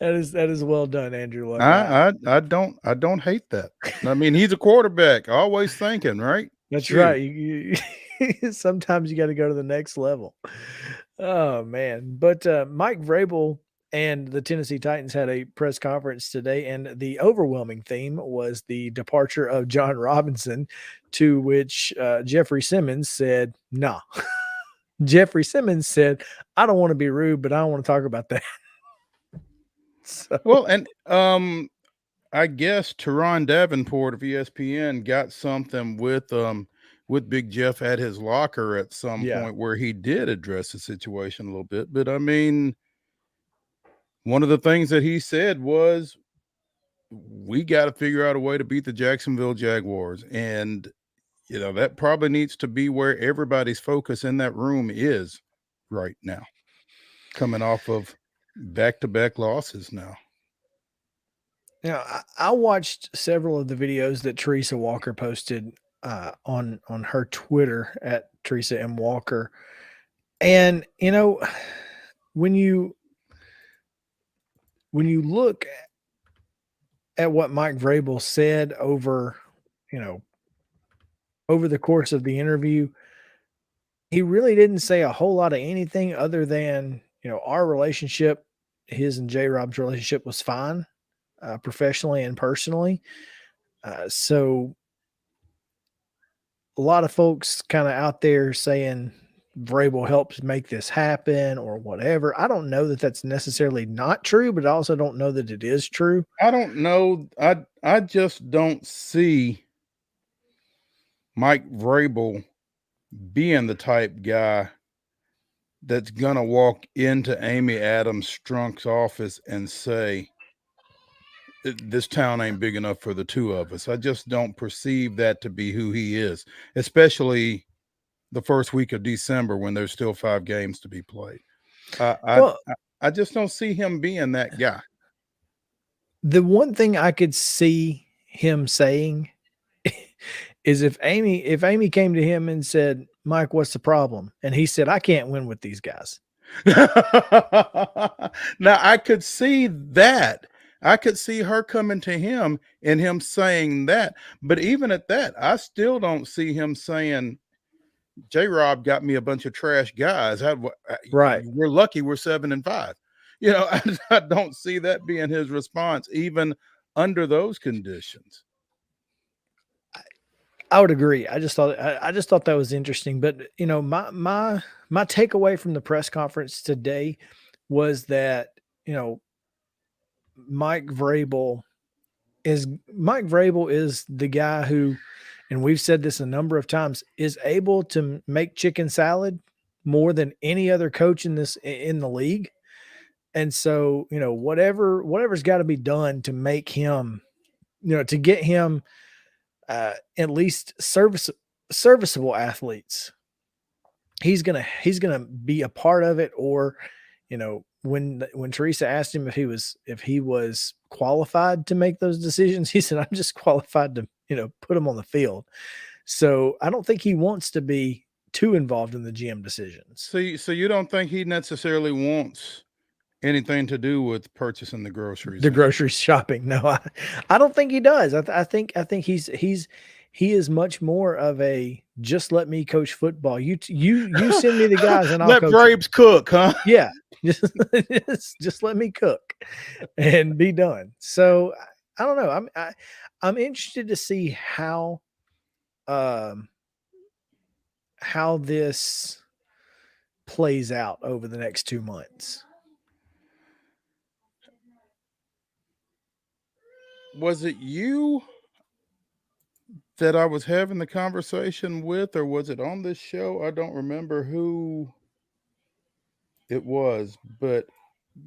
is well done, Andrew Luck. I don't hate that. I mean, he's a quarterback, always thinking, right? That's right. You sometimes you got to go to the next level. Oh man. But Mike Vrabel and the Tennessee Titans had a press conference today, and the overwhelming theme was the departure of John Robinson, to which Jeffrey Simmons said, nah. Jeffrey Simmons said, I don't want to be rude, but I don't want to talk about that. So. Well, and I guess Teron Davenport of ESPN got something with Big Jeff at his locker at some point where he did address the situation a little bit. But I mean, one of the things that he said was, we got to figure out a way to beat the Jacksonville Jaguars. And, that probably needs to be where everybody's focus in that room is right now, coming off of back-to-back losses now. I watched several of the videos that Teresa Walker posted on her Twitter at Teresa M. Walker. And, when you look at what Mike Vrabel said over the course of the interview, he really didn't say a whole lot of anything other than, our relationship, his and J-Rob's relationship was fine, professionally and personally. So a lot of folks kind of out there saying Vrabel helped make this happen or whatever. I don't know that that's necessarily not true, but I also don't know that it is true. I don't know. I just don't see Mike Vrabel being the type guy that's going to walk into Amy Adams Strunk's office and say, this town ain't big enough for the two of us. I just don't perceive that to be who he is, especially the first week of December when there's still 5 games to be played. I just don't see him being that guy. The one thing I could see him saying is if Amy came to him and said, Mike, what's the problem? And he said, I can't win with these guys. Now I could see that. I could see her coming to him and him saying that. But even at that, I still don't see him saying, J-Rob got me a bunch of trash guys. Right. We're lucky we're 7-5. You know, I don't see that being his response, even under those conditions. I would agree. I just thought that was interesting. But you know, my takeaway from the press conference today was that, you know, Mike Vrabel is the guy who, and we've said this a number of times, is able to make chicken salad more than any other coach in the league. And so, you know, whatever's got to be done to make him, you know, to get him at least serviceable athletes, he's gonna be a part of it. Or, you know, when Teresa asked him if he was qualified to make those decisions, he said, "I'm just qualified to, you know, put him on the field." So I don't think he wants to be too involved in the GM decisions. So you don't think he necessarily wants anything to do with purchasing the groceries? The grocery shopping? No, I don't think he does. I think he is much more of a just let me coach football. You send me the guys and I'll let Braves cook, huh? Yeah, just let me cook and be done. So I don't know. I'm interested to see how this plays out over the next 2 months. Was it you that I was having the conversation with, or was it on this show? I don't remember who it was, but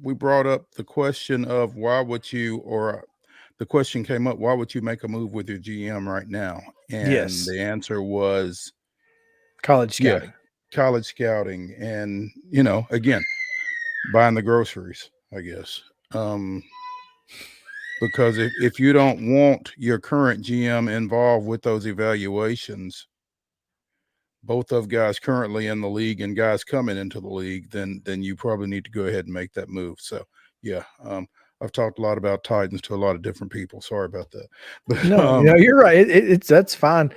we brought up the question of why would you, or the question came up, why would you make a move with your GM right now? And yes, the answer was college scouting. Yeah, college scouting. And, you know, again, buying the groceries, I guess. Because if you don't want your current GM involved with those evaluations, both of guys currently in the league and guys coming into the league, then you probably need to go ahead and make that move. So, yeah, I've talked a lot about Titans to a lot of different people. Sorry about that. But, no, you're right. That's fine.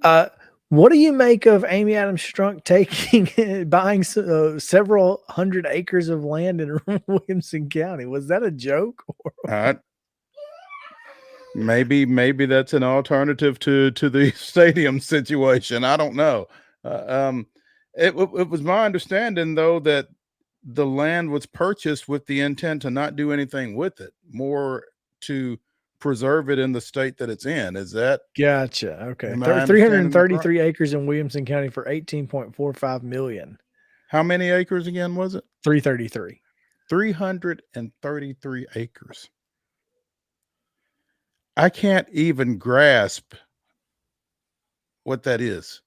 What do you make of Amy Adams Strunk buying several hundred acres of land in Williamson County? Was that a joke? Maybe that's an alternative to the stadium situation. I don't know. It was my understanding, though, that the land was purchased with the intent to not do anything with it, more to preserve it in the state that it's in. Is that gotcha? Okay, 333 acres in Williamson County for $18.45 million. How many acres again was it? 333. 333 acres. I can't even grasp what that is.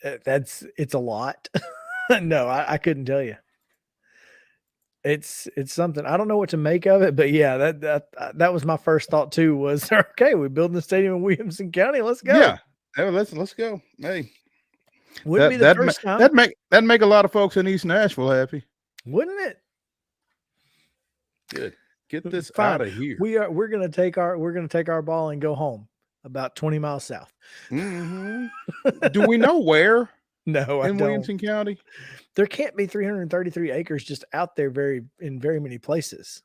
It's a lot. No, I couldn't tell you. It's something. I don't know what to make of it, but yeah, that was my first thought too. Was okay, we're building the stadium in Williamson County. Let's go. Yeah, let's go. Hey, wouldn't be the first time. That'd make a lot of folks in East Nashville happy, wouldn't it? Good. Get this out of here. We're gonna take our ball and go home about 20 miles south. Mm-hmm. Do we know where? No, in Williamson County. There can't be 333 acres just out there in very many places.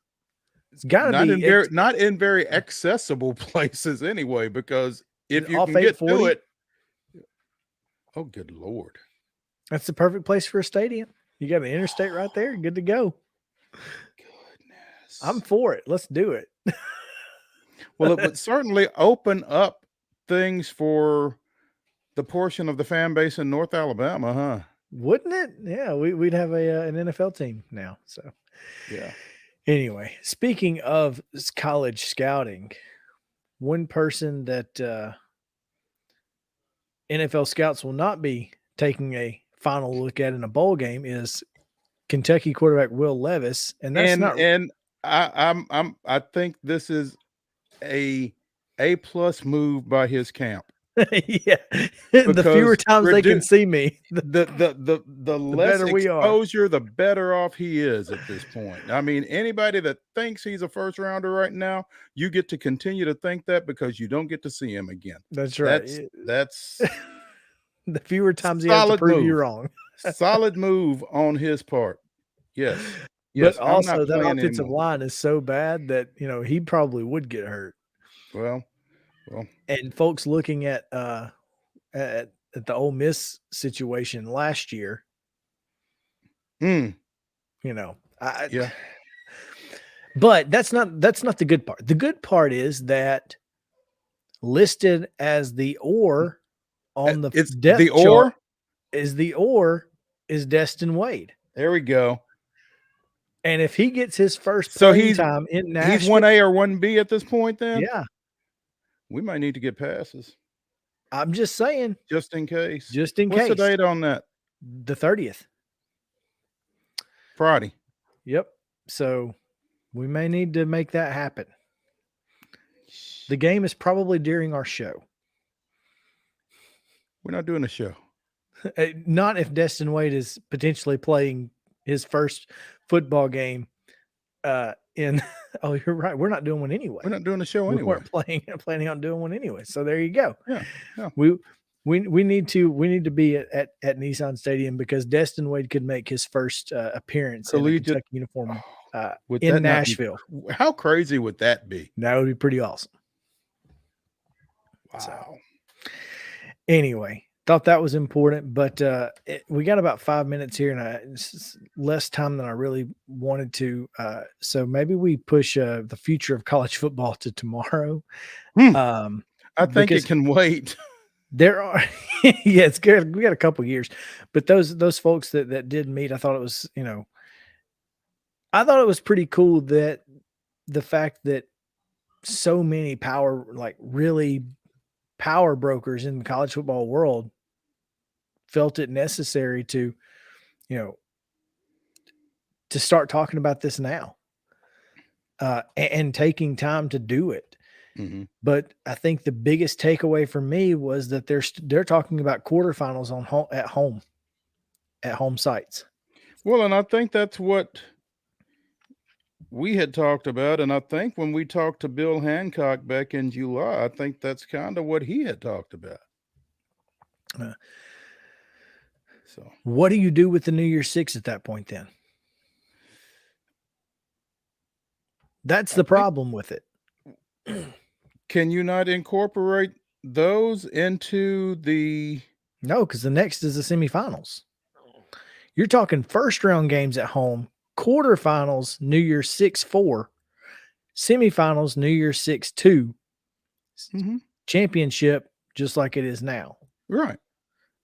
It's got to be not in very accessible places anyway, because if you off can get 840, to it. Oh, good Lord. That's the perfect place for a stadium. You got an interstate right there. Good to go. I'm for it. Let's do it. Well, it would certainly open up things for the portion of the fan base in North Alabama, huh? Wouldn't it? Yeah, we'd have an NFL team now. So, yeah. Anyway, speaking of college scouting, one person that NFL scouts will not be taking a final look at in a bowl game is Kentucky quarterback Will Levis, and that's I think this is a plus move by his camp. Yeah, the fewer times they can see me, the less exposure, the better off he is at this point. I mean, anybody that thinks he's a first rounder right now, you get to continue to think that because you don't get to see him again. That's right. That's the fewer times he has to prove you wrong. Solid move on his part. Yes. Yes, But I'm not also that playing offensive anymore. line is so bad that, he probably would get hurt. Well, And folks looking at the Ole Miss situation last year, mm, I yeah. but that's not the good part. The good part is that listed as the or on the It's the depth chart or. is Destin Wade. There we go. And if he gets his first So playing time in he's Nashville, 1A or 1B at this point. Then yeah, we might need to get passes I'm just saying, just in case. just in What's case. the date on that? The 30th. Friday. Yep. So we may need to make that happen. The game is probably during our show. We're not doing a show. Not if Destin Wade is potentially playing his first football game in oh, you're right. We're not doing one anyway. We're not doing a show We anyway. weren't planning on doing one anyway. So there you go. Yeah. We need to be at Nissan Stadium because Destin Wade could make his first appearance in a Kentucky uniform in Nashville. How crazy would that be? That would be pretty awesome. Wow. So, anyway, thought that was important, but we got about 5 minutes here, and it's less time than I really wanted to. So maybe we push the future of college football to tomorrow. I think it can wait. There are, yeah, it's good. We got a couple years, but those folks that did meet, I thought it was, I thought it was pretty cool that the fact that so many really power brokers in the college football world felt it necessary to start talking about this now, and taking time to do it. Mm-hmm. But I think the biggest takeaway for me was that they're talking about quarterfinals at home sites. Well, and I think that's what we had talked about. And I think when we talked to Bill Hancock back in July, I think that's kind of what he had talked about. So what do you do with the New Year's Six at that point then? That's the problem with it. Can you not incorporate those into the... No, because the next is the semifinals. You're talking first round games at home, quarterfinals, New Year's 6-4, semifinals, New Year's 6-2, championship, just like it is now. Right.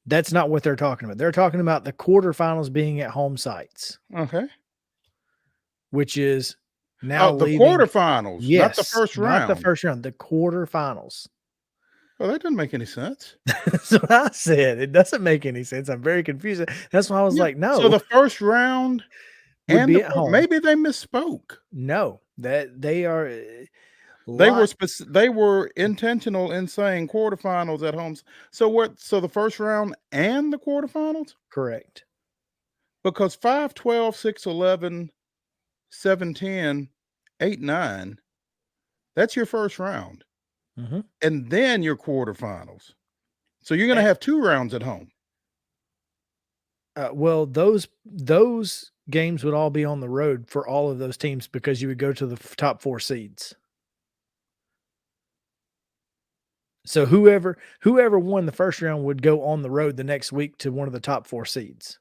That's not what they're talking about. They're talking about the quarterfinals being at home sites. Okay. Which is now the quarterfinals, yes, not the first round. Not the first round, the quarterfinals. Well, that doesn't make any sense. That's what I said. It doesn't make any sense. I'm very confused. That's why I was like, no. So the first round would be at home. Maybe they misspoke. No, that they are. They were intentional in saying quarterfinals at home. So what? So the first round and the quarterfinals? Correct. Because 5-12, 6-11, 7-10, 8-9, that's your first round. Mm-hmm. And then your quarterfinals. So you're going to have 2 rounds at home. Well, those games would all be on the road for all of those teams because you would go to the top 4 seeds. So whoever won the first round would go on the road the next week to one of the top 4 seeds.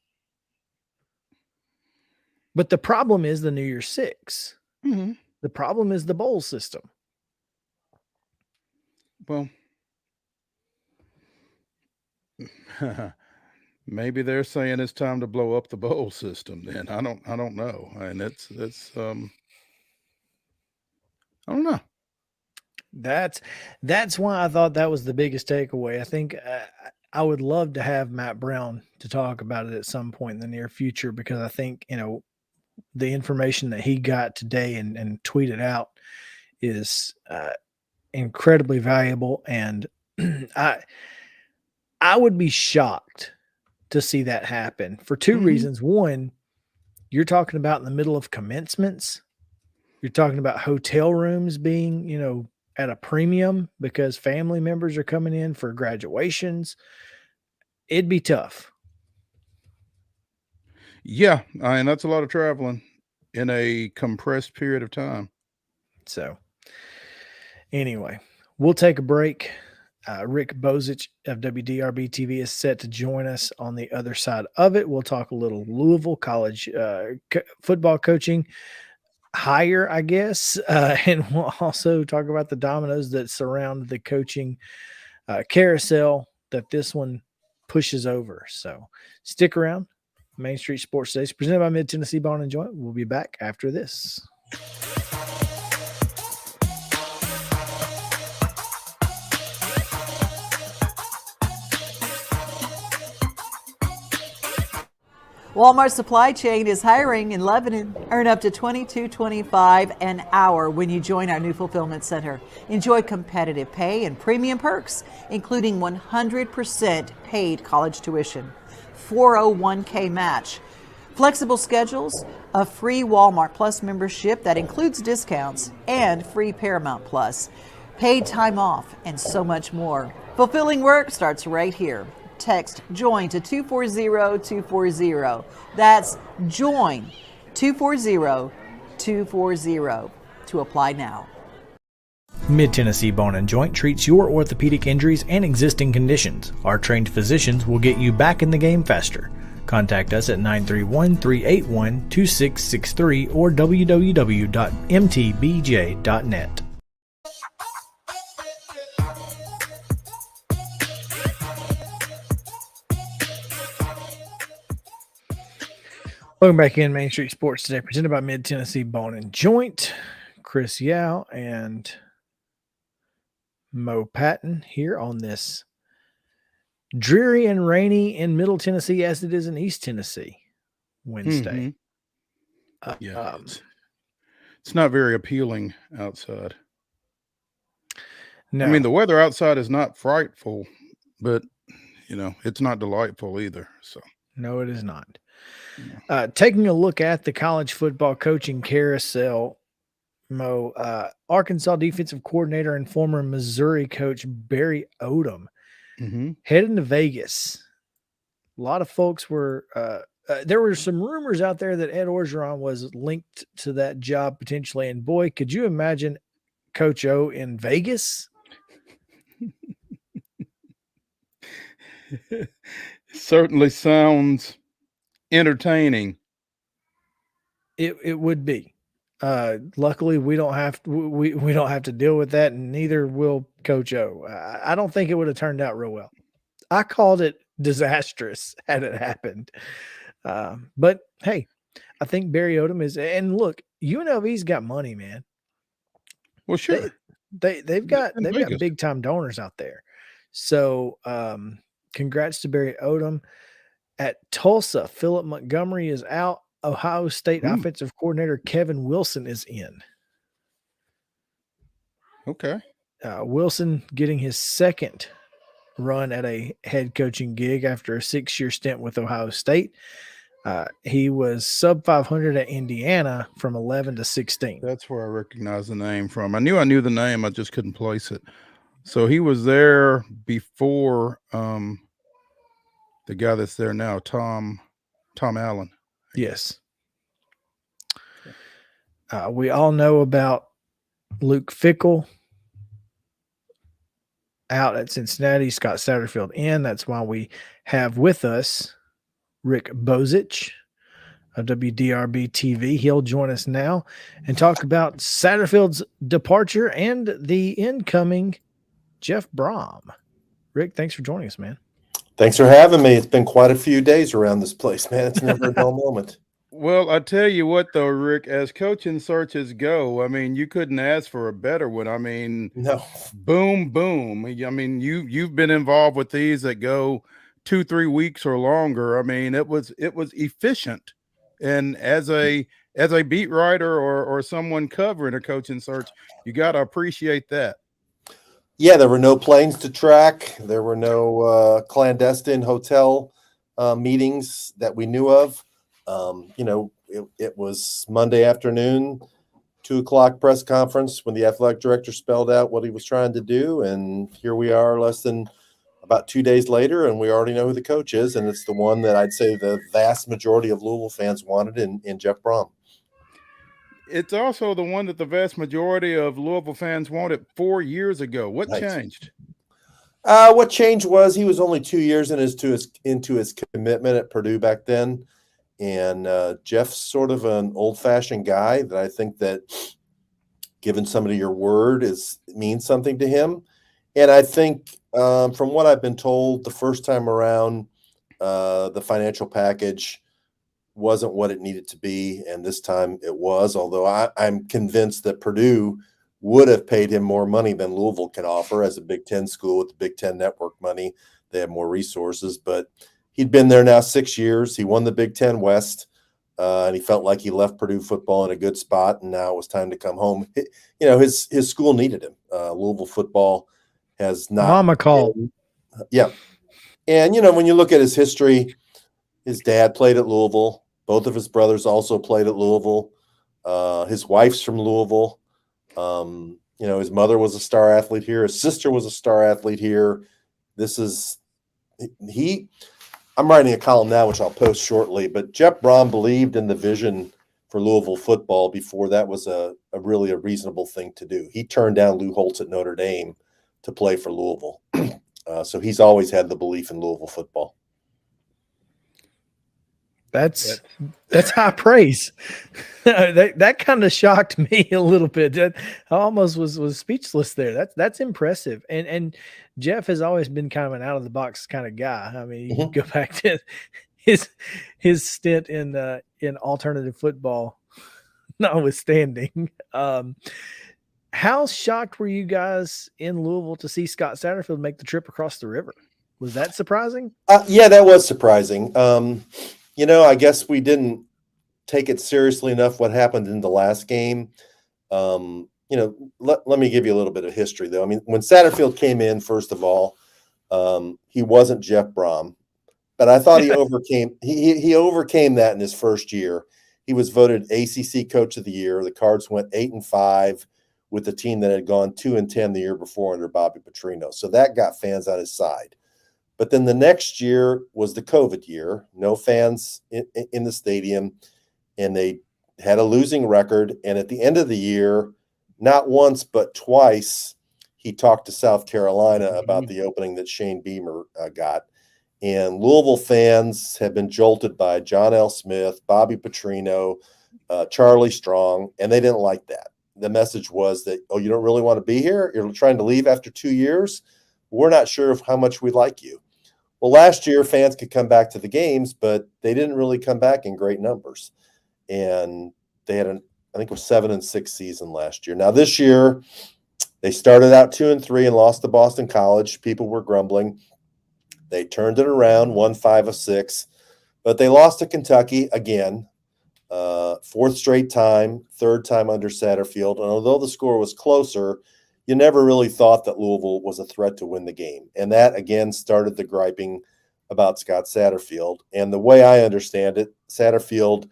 But the problem is the New Year's Six. Mm-hmm. The problem is the bowl system. Well, maybe they're saying it's time to blow up the bowl system. Then I don't know, and it's I don't know. That's why I thought that was the biggest takeaway. I think I would love to have Matt Brown to talk about it at some point in the near future, because I think, the information that he got today and tweeted out is incredibly valuable. And I would be shocked to see that happen for 2 reasons. One, you're talking about in the middle of commencements. You're talking about hotel rooms being, at a premium because family members are coming in for graduations. It'd be tough. Yeah, and that's a lot of traveling. in a compressed period of time. So, anyway, we'll take a break. Rick Bozich of WDRB-TV is set to join us on the other side of it. We'll talk a little Louisville college football coaching hire, I guess, and we'll also talk about the dominoes that surround the coaching carousel that this one pushes over. So stick around. Main Street Sports Today is presented by Mid-Tennessee Bone and Joint. We'll be back after this. Walmart Supply Chain is hiring in Lebanon. Earn up to $22.25 an hour when you join our new fulfillment center. Enjoy competitive pay and premium perks, including 100% paid college tuition, 401k match, flexible schedules, a free Walmart Plus membership that includes discounts, and free Paramount Plus, paid time off, and so much more. Fulfilling work starts right here. Text JOIN to 240-240. That's JOIN 240-240 to apply now. Mid-Tennessee Bone and Joint treats your orthopedic injuries and existing conditions. Our trained physicians will get you back in the game faster. Contact us at 931-381-2663 or www.mtbj.net. Welcome back in Main Street Sports Today, presented by Mid-Tennessee Bone and Joint. Chris Yao and Mo Patton here on this dreary and rainy in Middle Tennessee as it is in East Tennessee Wednesday. It's not very appealing outside. No. I mean, the weather outside is not frightful, but, it's not delightful either. So No, it is not. Taking a look at the college football coaching carousel, Mo, Arkansas defensive coordinator and former Missouri coach Barry Odom heading to Vegas. A lot of folks were there were some rumors out there that Ed Orgeron was linked to that job potentially. And boy, could you imagine Coach O in Vegas? Certainly sounds entertaining. It would be. Luckily, we don't have to deal with that, and neither will Coach O. I don't think it would have turned out real well. I called it disastrous had it happened. But hey, I think Barry Odom is. And look, UNLV's got money, man. Well, sure. They've got big time donors out there. So congrats to Barry Odom. At Tulsa, Philip Montgomery is out. Ohio State offensive coordinator Kevin Wilson is in. Okay. Wilson getting his second run at a head coaching gig after a 6-year stint with Ohio State. He was sub 500 at Indiana from 11 to 16. That's where I recognize the name from. I knew the name. I just couldn't place it. So he was there before the guy that's there now, Tom Allen. Yes. We all know about Luke Fickell out at Cincinnati, Scott Satterfield in. That's why we have with us Rick Bozich of WDRB-TV. He'll join us now and talk about Satterfield's departure and the incoming Jeff Brom. Rick, thanks for joining us, man. Thanks for having me. It's been quite a few days around this place, man. It's never a dull moment. Well, I tell you what, though, Rick, as coaching searches go, I mean, you couldn't ask for a better one. I mean, no, boom. I mean, you've been involved with these that go 2-3 weeks or longer. I mean, it was efficient. And as a beat writer or someone covering a coaching search, you got to appreciate that. Yeah, there were no planes to track. There were no clandestine hotel meetings that we knew of. It was Monday afternoon, 2:00 press conference when the athletic director spelled out what he was trying to do. And here we are less than about 2 days later, and we already know who the coach is. And it's the one that I'd say the vast majority of Louisville fans wanted in Jeff Brom. it's also the one that the vast majority of Louisville fans wanted 4 years ago. What Right. changed? What changed was he was only 2 years into his commitment at Purdue back then, and Jeff's sort of an old-fashioned guy that I think that giving somebody your word means something to him. And I think from what I've been told, the first time around, the financial package wasn't what it needed to be, and this time it was. Although I'm convinced that Purdue would have paid him more money than Louisville can offer as a Big Ten school with the Big Ten network money. They have more resources, but he'd been there now 6 years. He won the Big Ten West, and he felt like he left Purdue football in a good spot, and now it was time to come home. His school needed him. Louisville football has not. Mama called. Yeah. And, when you look at his history, his dad played at Louisville. Both of his brothers also played at Louisville. His wife's from Louisville. His mother was a star athlete here. His sister was a star athlete here. I'm writing a column now, which I'll post shortly, but Jeff Brom believed in the vision for Louisville football before that was a really reasonable thing to do. He turned down Lou Holtz at Notre Dame to play for Louisville. So he's always had the belief in Louisville football. That's high praise. that kind of shocked me a little bit. I almost was speechless there. That's impressive. And Jeff has always been kind of an out of the box kind of guy. I mean, you can go back to his stint in alternative football, notwithstanding. How shocked were you guys in Louisville to see Scott Satterfield make the trip across the river? Was that surprising? Yeah, that was surprising. I guess we didn't take it seriously enough what happened in the last game. Let me give you a little bit of history, though. I mean, when Satterfield came in, first of all, he wasn't Jeff Brom, but I thought he overcame he overcame that in his first year. He was voted ACC Coach of the Year. The Cards went 8-5 with the team that had gone 2-10 the year before under Bobby Petrino. So that got fans on his side. But then the next year was the COVID year, no fans in the stadium, and they had a losing record. And at the end of the year, not once but twice, he talked to South Carolina about the opening that Shane Beamer got. And Louisville fans have been jolted by John L. Smith, Bobby Petrino, Charlie Strong, and they didn't like that. The message was that, you don't really want to be here? You're trying to leave after 2 years? We're not sure of how much we like you. Well, last year, fans could come back to the games, but they didn't really come back in great numbers. And they had I think it was 7-6 season last year. Now, this year, they started out 2-3 and lost to Boston College. People were grumbling. They turned it around, won 5 of 6, but they lost to Kentucky again, fourth straight time, third time under Satterfield. And although the score was closer, you never really thought that Louisville was a threat to win the game. And that, again, started the griping about Scott Satterfield. And the way I understand it, Satterfield,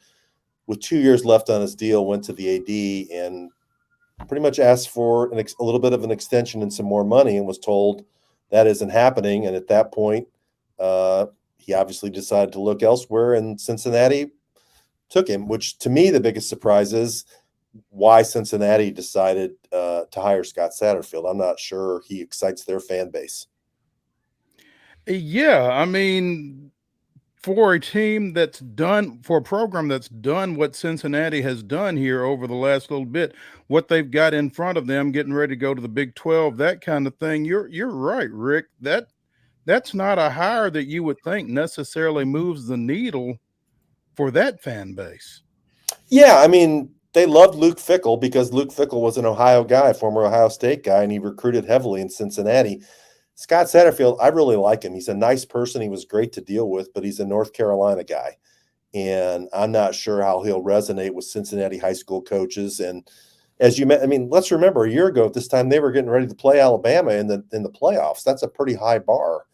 with 2 years left on his deal, went to the AD and pretty much asked for a little bit of an extension and some more money and was told that isn't happening. And at that point, he obviously decided to look elsewhere, and Cincinnati took him, which to me, the biggest surprise is why Cincinnati decided to hire Scott Satterfield. I'm not sure he excites their fan base. Yeah, I mean, for a program that's done what Cincinnati has done here over the last little bit, what they've got in front of them, getting ready to go to the Big 12, that kind of thing. You're right, Rick. That's not a hire that you would think necessarily moves the needle for that fan base. Yeah, I mean, they loved Luke Fickell because Luke Fickell was an Ohio guy, former Ohio State guy, and he recruited heavily in Cincinnati. Scott Satterfield, I really like him. He's a nice person. He was great to deal with, but he's a North Carolina guy. And I'm not sure how he'll resonate with Cincinnati high school coaches. And as you met, I mean, let's remember a year ago at this time, they were getting ready to play Alabama in the playoffs. That's a pretty high bar.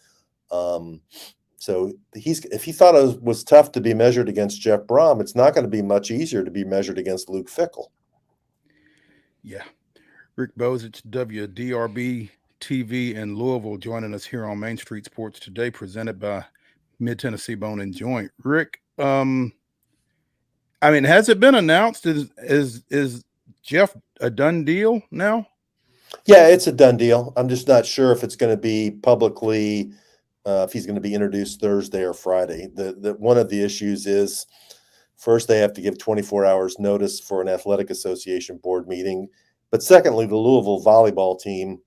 So if he thought it was tough to be measured against Jeff Brom, it's not going to be much easier to be measured against Luke Fickell. Yeah. Rick Bozich, WDRB-TV in Louisville, joining us here on Main Street Sports Today, presented by Mid-Tennessee Bone and Joint. Rick, I I mean, has it been announced? Is Jeff a done deal now? Yeah, it's a done deal. I'm just not sure if it's going to be publicly, if he's going to be introduced Thursday or Friday. The one of the issues is, first, they have to give 24 hours notice for an athletic association board meeting. But secondly, the Louisville volleyball team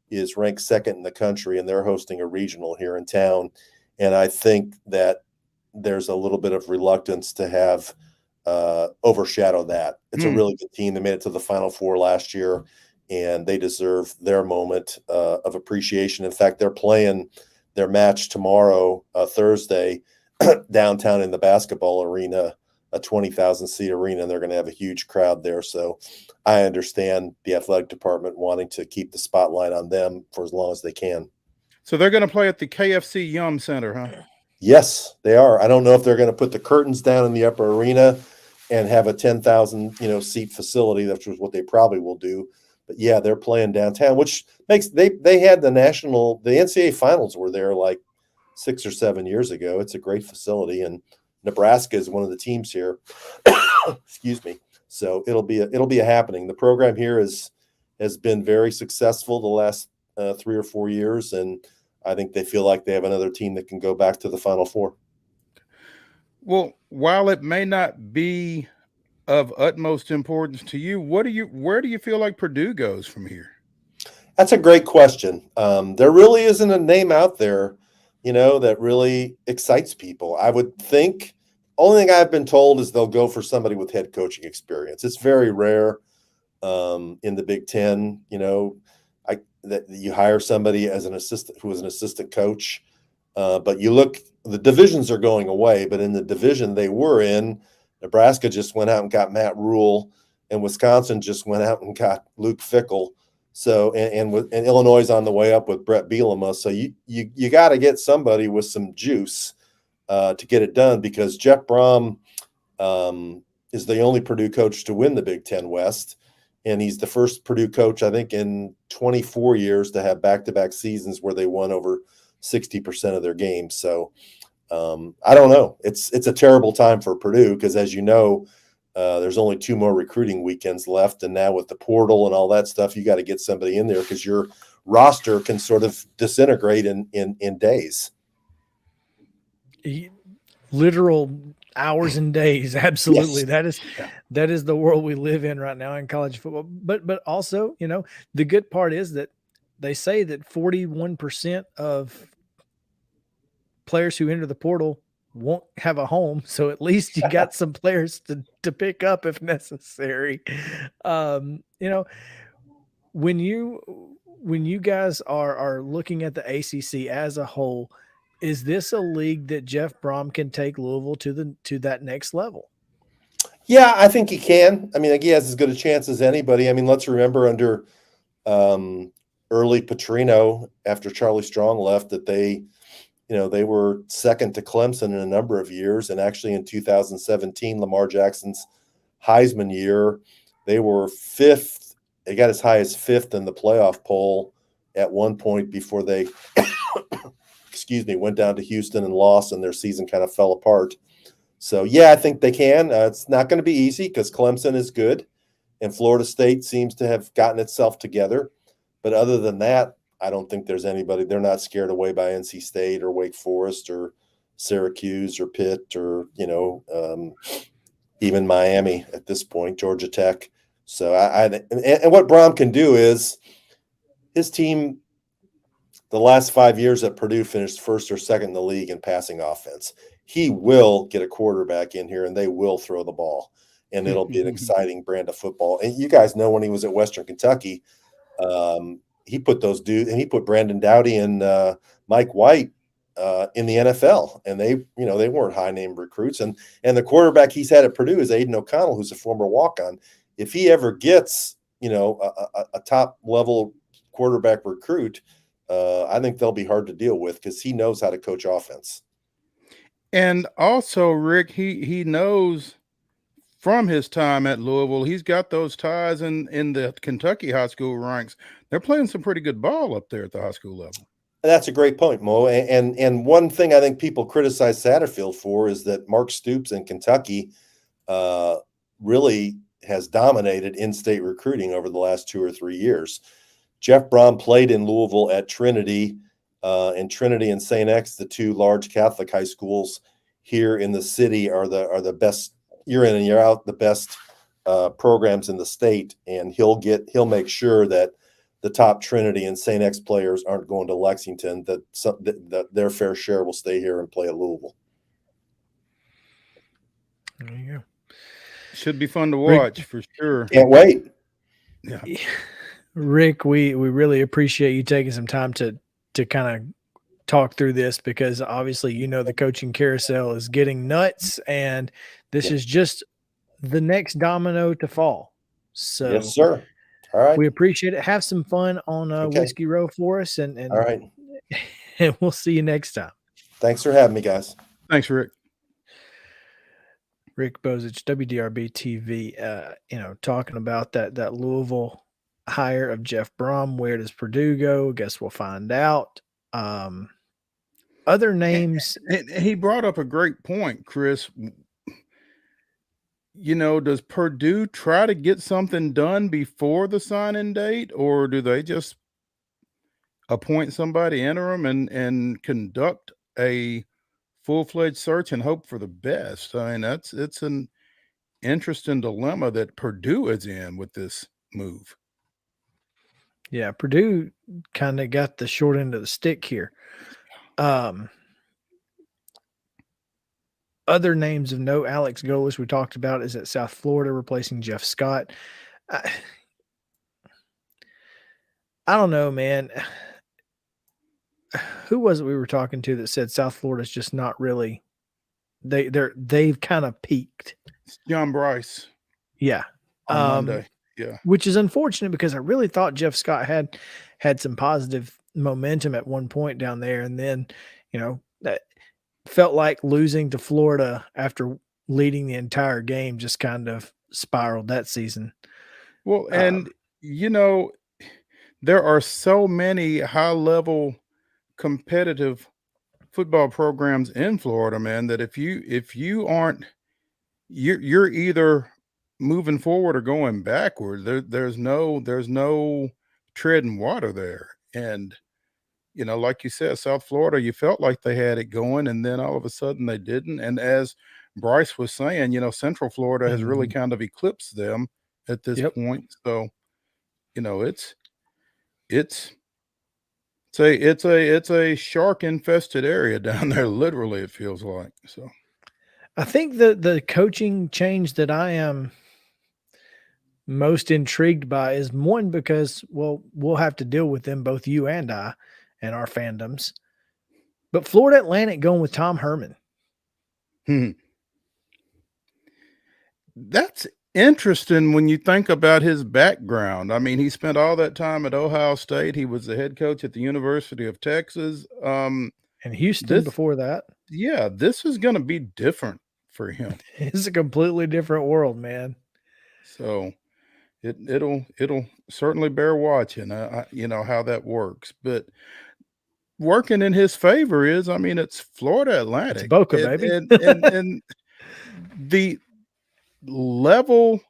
is ranked second in the country, and they're hosting a regional here in town. And I think that there's a little bit of reluctance to have overshadow that. It's a really good team. They made it to the Final Four last year, and they deserve their moment of appreciation. In fact, they're playing their match tomorrow, Thursday, downtown in the basketball arena, a 20,000 seat arena, and they're going to have a huge crowd there. So I understand the athletic department wanting to keep the spotlight on them for as long as they can. So they're going to play at the KFC Yum Center, huh? Yes, they are. I don't know if they're going to put the curtains down in the upper arena and have a 10,000, seat facility, which is what they probably will do. But yeah, they're playing downtown, which makes they had the NCAA finals were there like 6 or 7 years ago. It's a great facility, and Nebraska is one of the teams here. Excuse me. So it'll be a happening. The program here has been very successful the last 3 or 4 years, and I think they feel like they have another team that can go back to the Final Four. Well, while it may not be of utmost importance to you, where do you feel like Purdue goes from here? That's a great question. There really isn't a name out there, that really excites people. I would think only thing I've been told is they'll go for somebody with head coaching experience. It's very rare in the Big Ten, that you hire somebody as an assistant who is an assistant coach. But you look, the divisions are going away, but in the division they were in, Nebraska just went out and got Matt Rule, and Wisconsin just went out and got Luke Fickell. So, and Illinois is on the way up with Brett Bielema. So you got to get somebody with some juice to get it done, because Jeff Brom is the only Purdue coach to win the Big Ten West. And he's the first Purdue coach, I think, in 24 years to have back-to-back seasons where they won over 60% of their games. So I don't know. It's a terrible time for Purdue because, as you know, there's only 2 more recruiting weekends left. And now with the portal and all that stuff, you got to get somebody in there because your roster can sort of disintegrate in days. Literal hours and days. Absolutely. Yes. That is the world we live in right now in college football. But also, the good part is that they say that 41% of players who enter the portal won't have a home. So at least you got some players to pick up if necessary. When you guys are looking at the ACC as a whole, is this a league that Jeff Brom can take Louisville to that next level? Yeah, I think he can. I mean, he has as good a chance as anybody. I mean, let's remember under early Petrino, after Charlie Strong left, that they were second to Clemson in a number of years. And actually in 2017, Lamar Jackson's Heisman year, they were 5th. They got as high as 5th in the playoff poll at one point before they went down to Houston and lost, and their season kind of fell apart. So, yeah, I think they can. It's not going to be easy because Clemson is good, and Florida State seems to have gotten itself together. But other than that, I don't think there's anybody. They're not scared away by NC State or Wake Forest or Syracuse or Pitt or, even Miami at this point, Georgia Tech. So, and what Brom can do is his team – the last 5 years at Purdue finished first or second in the league in passing offense. He will get a quarterback in here, and they will throw the ball, and it'll be an exciting brand of football. And you guys know when he was at Western Kentucky, he put those dudes, and he put Brandon Doughty and Mike White in the NFL, and they weren't high-name recruits. And the quarterback he's had at Purdue is Aiden O'Connell, who's a former walk-on. If he ever gets a top-level quarterback recruit, I think they'll be hard to deal with because he knows how to coach offense. And also, Rick, he knows from his time at Louisville, he's got those ties in the Kentucky high school ranks. They're playing some pretty good ball up there at the high school level. That's a great point, Mo. And one thing I think people criticize Satterfield for is that Mark Stoops in Kentucky really has dominated in-state recruiting over the last 2 or 3 years. Jeff Brom played in Louisville at Trinity, and Trinity and St. X, the two large Catholic high schools here in the city, are the best year in and year out, the best programs in the state. And he'll make sure that the top Trinity and St. X players aren't going to Lexington, that their fair share will stay here and play at Louisville. There you go. Should be fun to watch for sure. Can't wait. Yeah. Rick, we really appreciate you taking some time to kind of talk through this, because obviously, the coaching carousel is getting nuts, and this is just the next domino to fall. So yes, sir. All right. We appreciate it. Have some fun on Whiskey Row for us, and all right. And we'll see you next time. Thanks for having me, guys. Thanks, Rick. Rick Bozich, WDRB-TV, talking about that Louisville hire of Jeff Brom. Where does Purdue go? Guess we'll find out. Other names. He brought up a great point, Chris. Does Purdue try to get something done before the signing date, or do they just appoint somebody interim and conduct a full-fledged search and hope for the best? I mean, it's an interesting dilemma that Purdue is in with this move. Yeah, Purdue kind of got the short end of the stick here. Other names of note: Alex Golesh, we talked about, is at South Florida, replacing Jeff Scott. I don't know, man. Who was it we were talking to that said South Florida's just not really? They've kind of peaked. It's John Bryce. Yeah. On Monday. Yeah. Which is unfortunate, because I really thought Jeff Scott had some positive momentum at one point down there, and then that felt like losing to Florida after leading the entire game just kind of spiraled that season. Well, and there are so many high-level competitive football programs in Florida, man, that if you aren't, you're either moving forward or going backward. There's no treading water there. And like you said, South Florida, you felt like they had it going, and then all of a sudden they didn't. And as Bryce was saying, Central Florida has really kind of eclipsed them at this point. So, it's a shark infested area down there. Literally, it feels like. So I think the coaching change that I am most intrigued by is one, because we'll have to deal with them, both you and I and our fandoms, but Florida Atlantic going with Tom Herman. That's interesting when you think about his background. I mean, he spent all that time at Ohio State. He was the head coach at the University of Texas. And Houston before that. Yeah, this is going to be different for him. It's a completely different world, man. So it'll certainly bear watching, how that works. But working in his favor is, it's Florida Atlantic. It's Boca, baby. And the level,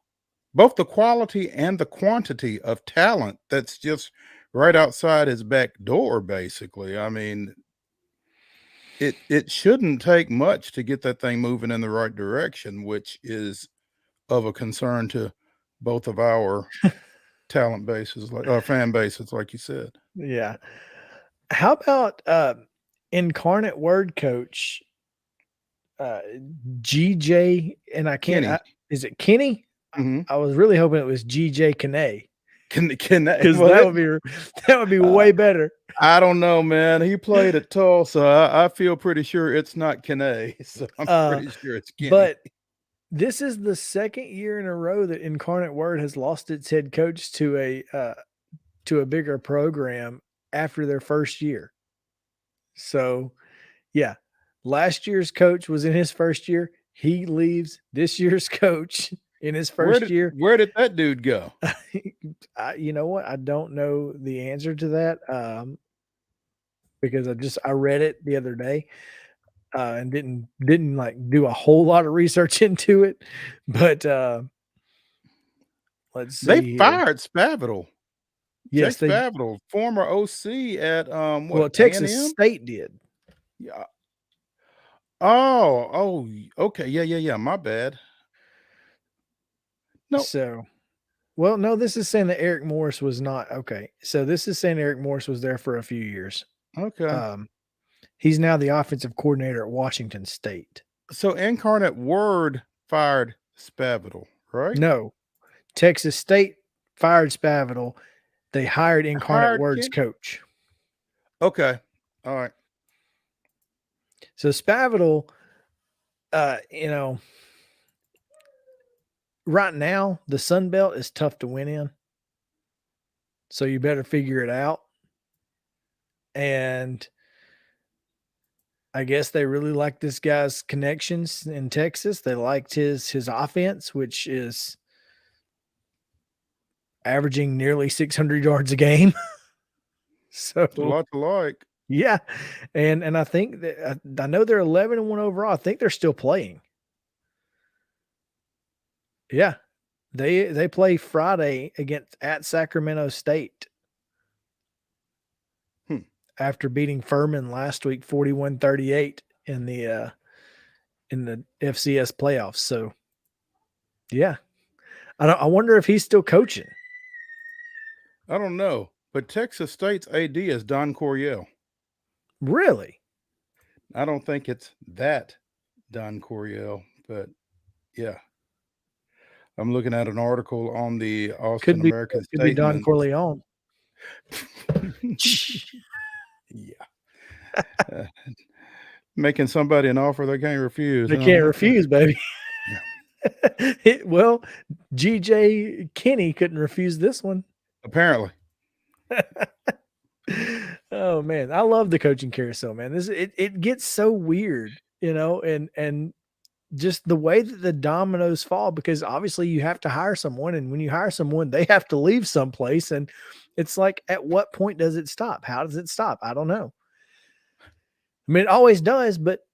both the quality and the quantity of talent that's just right outside his back door, basically. I mean, it shouldn't take much to get that thing moving in the right direction, which is of a concern to both of our talent bases, like our fan bases, like you said. Yeah. How about incarnate word coach GJ, and I can't. Is it Kenny? Mm-hmm. I was really hoping it was GJ Kane. Because that would be way better. I don't know, man. He played at Tulsa. I feel pretty sure it's not Kane, so I'm pretty sure it's Kenny. But this is the second year in a row that Incarnate Word has lost its head coach to a bigger program after their first year. So, yeah, last year's coach was in his first year. He leaves. This year's coach in his first year. Where did that dude go? You know what? I don't know the answer to that because I read it the other day. and didn't like do a whole lot of research into it, but let's see. They here. fired Spavital. Yes, Jake Spavital, former OC at well, Texas A&M? State did. Yeah. Oh, okay. Yeah. My bad. No. So, well, no, this is saying that Eric Morris was not okay. So this is saying Eric Morris was there for a few years. Okay. He's now the offensive coordinator at Washington State. So Incarnate Word fired Spavital, right? No, Texas State fired Spavital. They hired Incarnate Word's coach. Okay. All right. So Spavital, right now the Sun Belt is tough to win in. So you better figure it out. And I guess they really like this guy's connections in Texas. They liked his offense, which is averaging nearly 600 yards a game. So It's a lot to like. yeah. And I think that I know they're 11-1 overall. I think they're still playing. Yeah. They play Friday at Sacramento State. After beating Furman last week 41-38 in the FCS playoffs. So yeah. I wonder if he's still coaching. I don't know, but Texas State's AD is Don Coryell. Really? I don't think it's that Don Coryell, but yeah. I'm looking at an article on the Austin American Statement. Could be Don Corleone. Yeah. Making somebody an offer they can't refuse. They can't refuse, baby. Well, GJ Kinney couldn't refuse this one. Apparently. Oh man, I love the coaching carousel, man. It gets so weird, and just the way that the dominoes fall, because obviously you have to hire someone, and when you hire someone, they have to leave someplace, and it's like, at what point does it stop? How does it stop? I don't know. I mean, it always does, but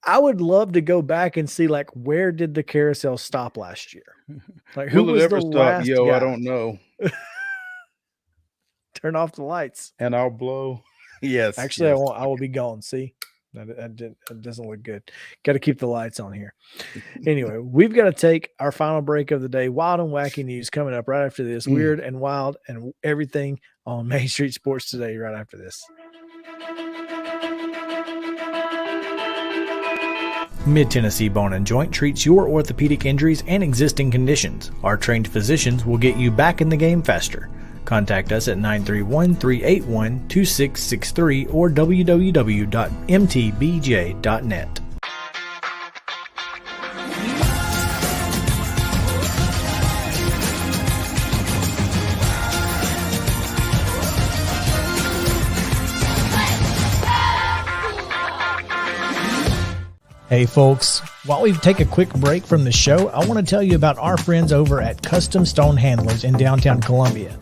I would love to go back and see, like, where did the carousel stop last year? Like, who was the last guy? I don't know. Turn off the lights. And I'll blow. Yes. Actually, yes. I will be gone. See, that doesn't look good. Got to keep the lights on here. Anyway, we've got to take our final break of the day. Wild and wacky news coming up right after this. Weird and wild and everything on Main Street Sports Today right after this. Mid-Tennessee Bone and Joint treats your orthopedic injuries and existing conditions. Our trained physicians will get you back in the game faster. Contact us at 931-381-2663 or www.mtbj.net. Hey folks, while we take a quick break from the show, I want to tell you about our friends over at Custom Stone Handlers in downtown Columbia.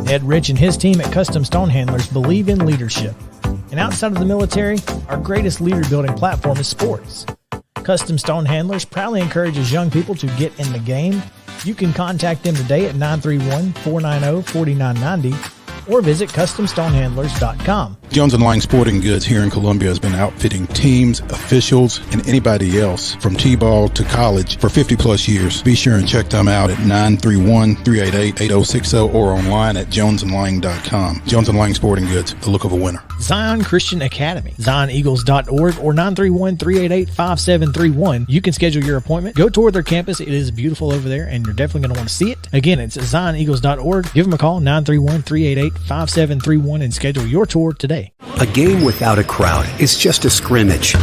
Ed Rich and his team at Custom Stone Handlers believe in leadership. And outside of the military, our greatest leader building platform is sports. Custom Stone Handlers proudly encourages young people to get in the game. You can contact them today at 931-490-4990 or visit CustomStonehandlers.com. Jones & Lang Sporting Goods here in Columbia has been outfitting teams, officials, and anybody else from T-ball to college for 50-plus years. Be sure and check them out at 931-388-8060 or online at jonesandlang.com. Jones & Lang Sporting Goods, the look of a winner. Zion Christian Academy, ZionEagles.org or 931-388-5731. You can schedule your appointment. Go tour their campus. It is beautiful over there, and you're definitely going to want to see it. Again, it's ZionEagles.org. Give them a call, 931-388-5731, and schedule your tour today. A game without a crowd is just a scrimmage.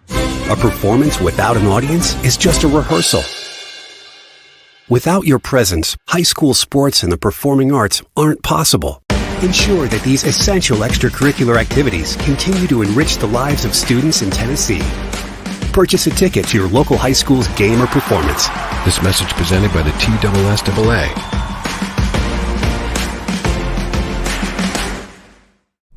A performance without an audience is just a rehearsal. Without your presence, high school sports and the performing arts aren't possible. Ensure that these essential extracurricular activities continue to enrich the lives of students in Tennessee. Purchase a ticket to your local high school's game or performance. This message presented by the TSSAA.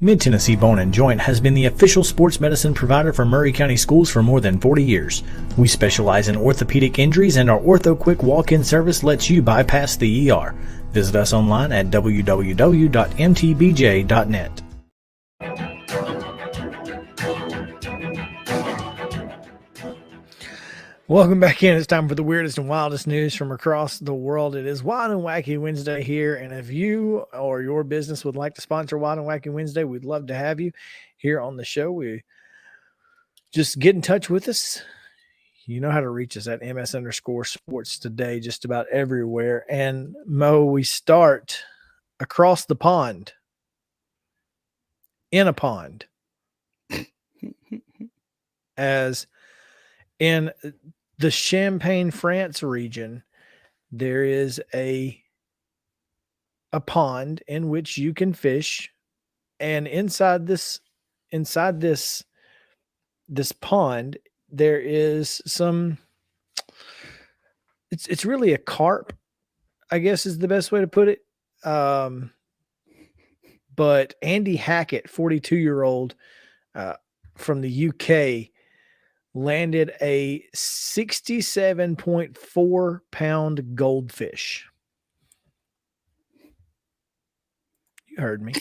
Mid-Tennessee Bone & Joint has been the official sports medicine provider for Maury County Schools for more than 40 years. We specialize in orthopedic injuries, and our Ortho Quick walk-in service lets you bypass the ER. Visit us online at www.mtbj.net. Welcome back in. It's time for the weirdest and wildest news from across the world. It is Wild and Wacky Wednesday here, and if you or your business would like to sponsor Wild and Wacky Wednesday, we'd love to have you here on the show. We just get in touch with us. You know how to reach us at ms_sports today, just about everywhere. And Mo, we start across the pond, in a pond, as in the Champagne, France region, there is a pond in which you can fish, and inside this pond there is some. It's really a carp, I guess is the best way to put it. But Andy Hackett, 42-year-old from the UK, landed a 67.4 pound goldfish. You heard me.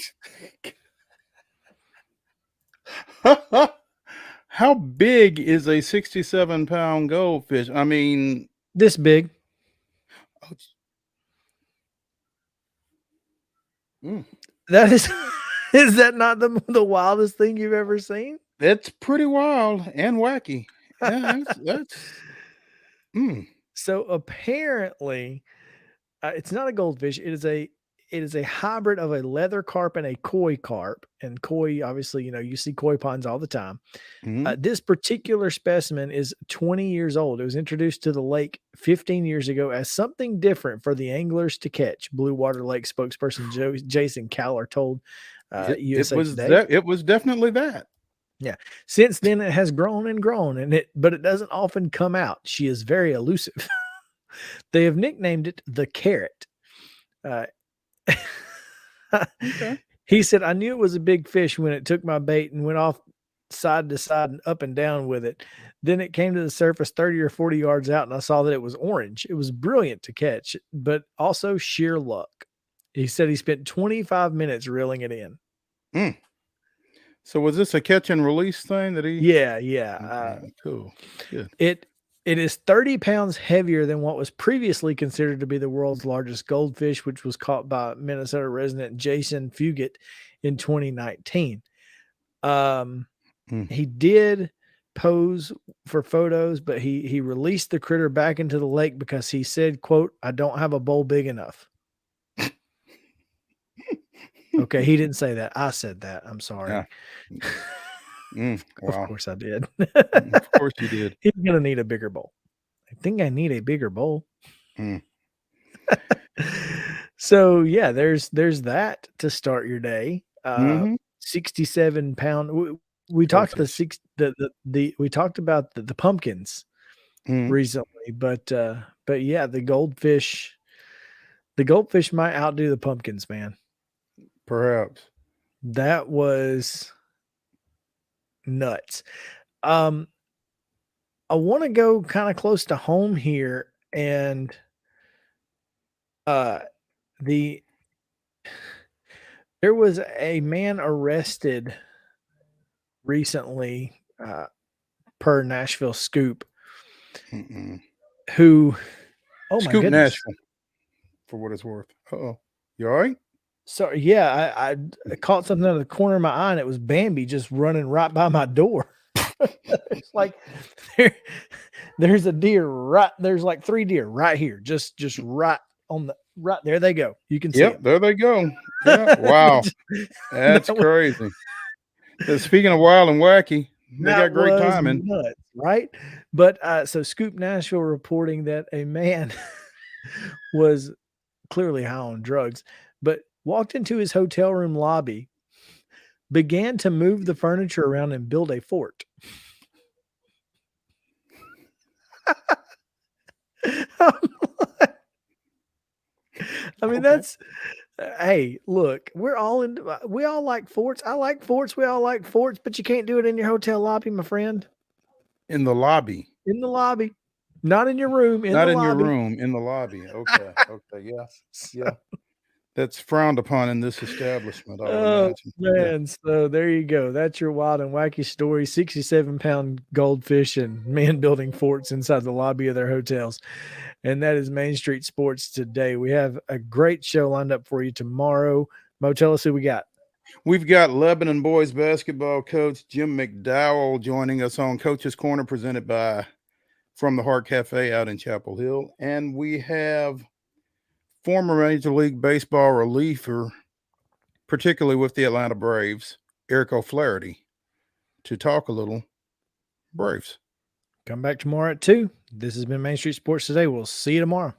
How big is a 67-pound goldfish? I mean, this big. That is that not the wildest thing you've ever seen? That's pretty wild and wacky. Yeah, that's So apparently, it's not a goldfish. It is a hybrid of a leather carp and a koi carp. And koi, obviously, you see koi ponds all the time. This particular specimen is 20 years old. It was introduced to the lake 15 years ago as something different for the anglers to catch. Blue Water Lake spokesperson Jason Cowler told USA Today. It was definitely that. Yeah. Since then, it has grown and grown, but it doesn't often come out. She is very elusive. They have nicknamed it the carrot. Okay. He said, "I knew it was a big fish when it took my bait and went off side to side and up and down with it. Then it came to the surface 30 or 40 yards out, and I saw that it was orange. It was brilliant to catch, but also sheer luck." He said he spent 25 minutes reeling it in. So was this a catch and release thing that he? Yeah. Cool. Good. It is 30 pounds heavier than what was previously considered to be the world's largest goldfish, which was caught by Minnesota resident Jason Fugit in 2019. He did pose for photos, but he released the critter back into the lake because he said, quote, "I don't have a bowl big enough." Okay, he didn't say that. I said that. I'm sorry. Yeah. Of course I did. Of course you did. He's going to need a bigger bowl. I think I need a bigger bowl. So, yeah, there's that to start your day. 67 pound. We talked we talked about the pumpkins recently, but yeah, the goldfish might outdo the pumpkins, man. Perhaps. That was nuts. I want to go kind of close to home here, and there was a man arrested recently, per Nashville Scoop, who, oh my goodness, Nashville, for what it's worth. Uh-oh, you all right? Sorry, yeah, I caught something out of the corner of my eye, and it was Bambi just running right by my door. It's like there's a deer there's like 3 deer right here, just right on the right there. They go. You can see. Yep, there they go. Yeah, wow, that's crazy. Speaking of wild and wacky, they got great timing, nuts, right? But so Scoop Nashville reporting that a man was clearly high on drugs, but walked into his hotel room lobby, began to move the furniture around and build a fort. I mean, Hey, look, we all like forts. I like forts. We all like forts, but you can't do it in your hotel lobby, my friend. In the lobby. In the lobby. Not in your room, in Not the in your lobby. room, in the lobby. Okay. Okay. Yeah. Yeah. That's frowned upon in this establishment, I would Oh, imagine. man. So there you go. That's your wild and wacky story. 67-pound goldfish and men building forts inside the lobby of their hotels. And that is Main Street Sports today. We have a great show lined up for you tomorrow. Mo, tell us who we got. We've got Lebanon boys basketball coach Jim McDowell joining us on Coach's Corner, presented by from the Heart Cafe out in Chapel Hill. And we have former Major League Baseball reliever, particularly with the Atlanta Braves, Eric O'Flaherty, to talk a little Braves. Come back tomorrow at 2. This has been Main Street Sports today. We'll see you tomorrow.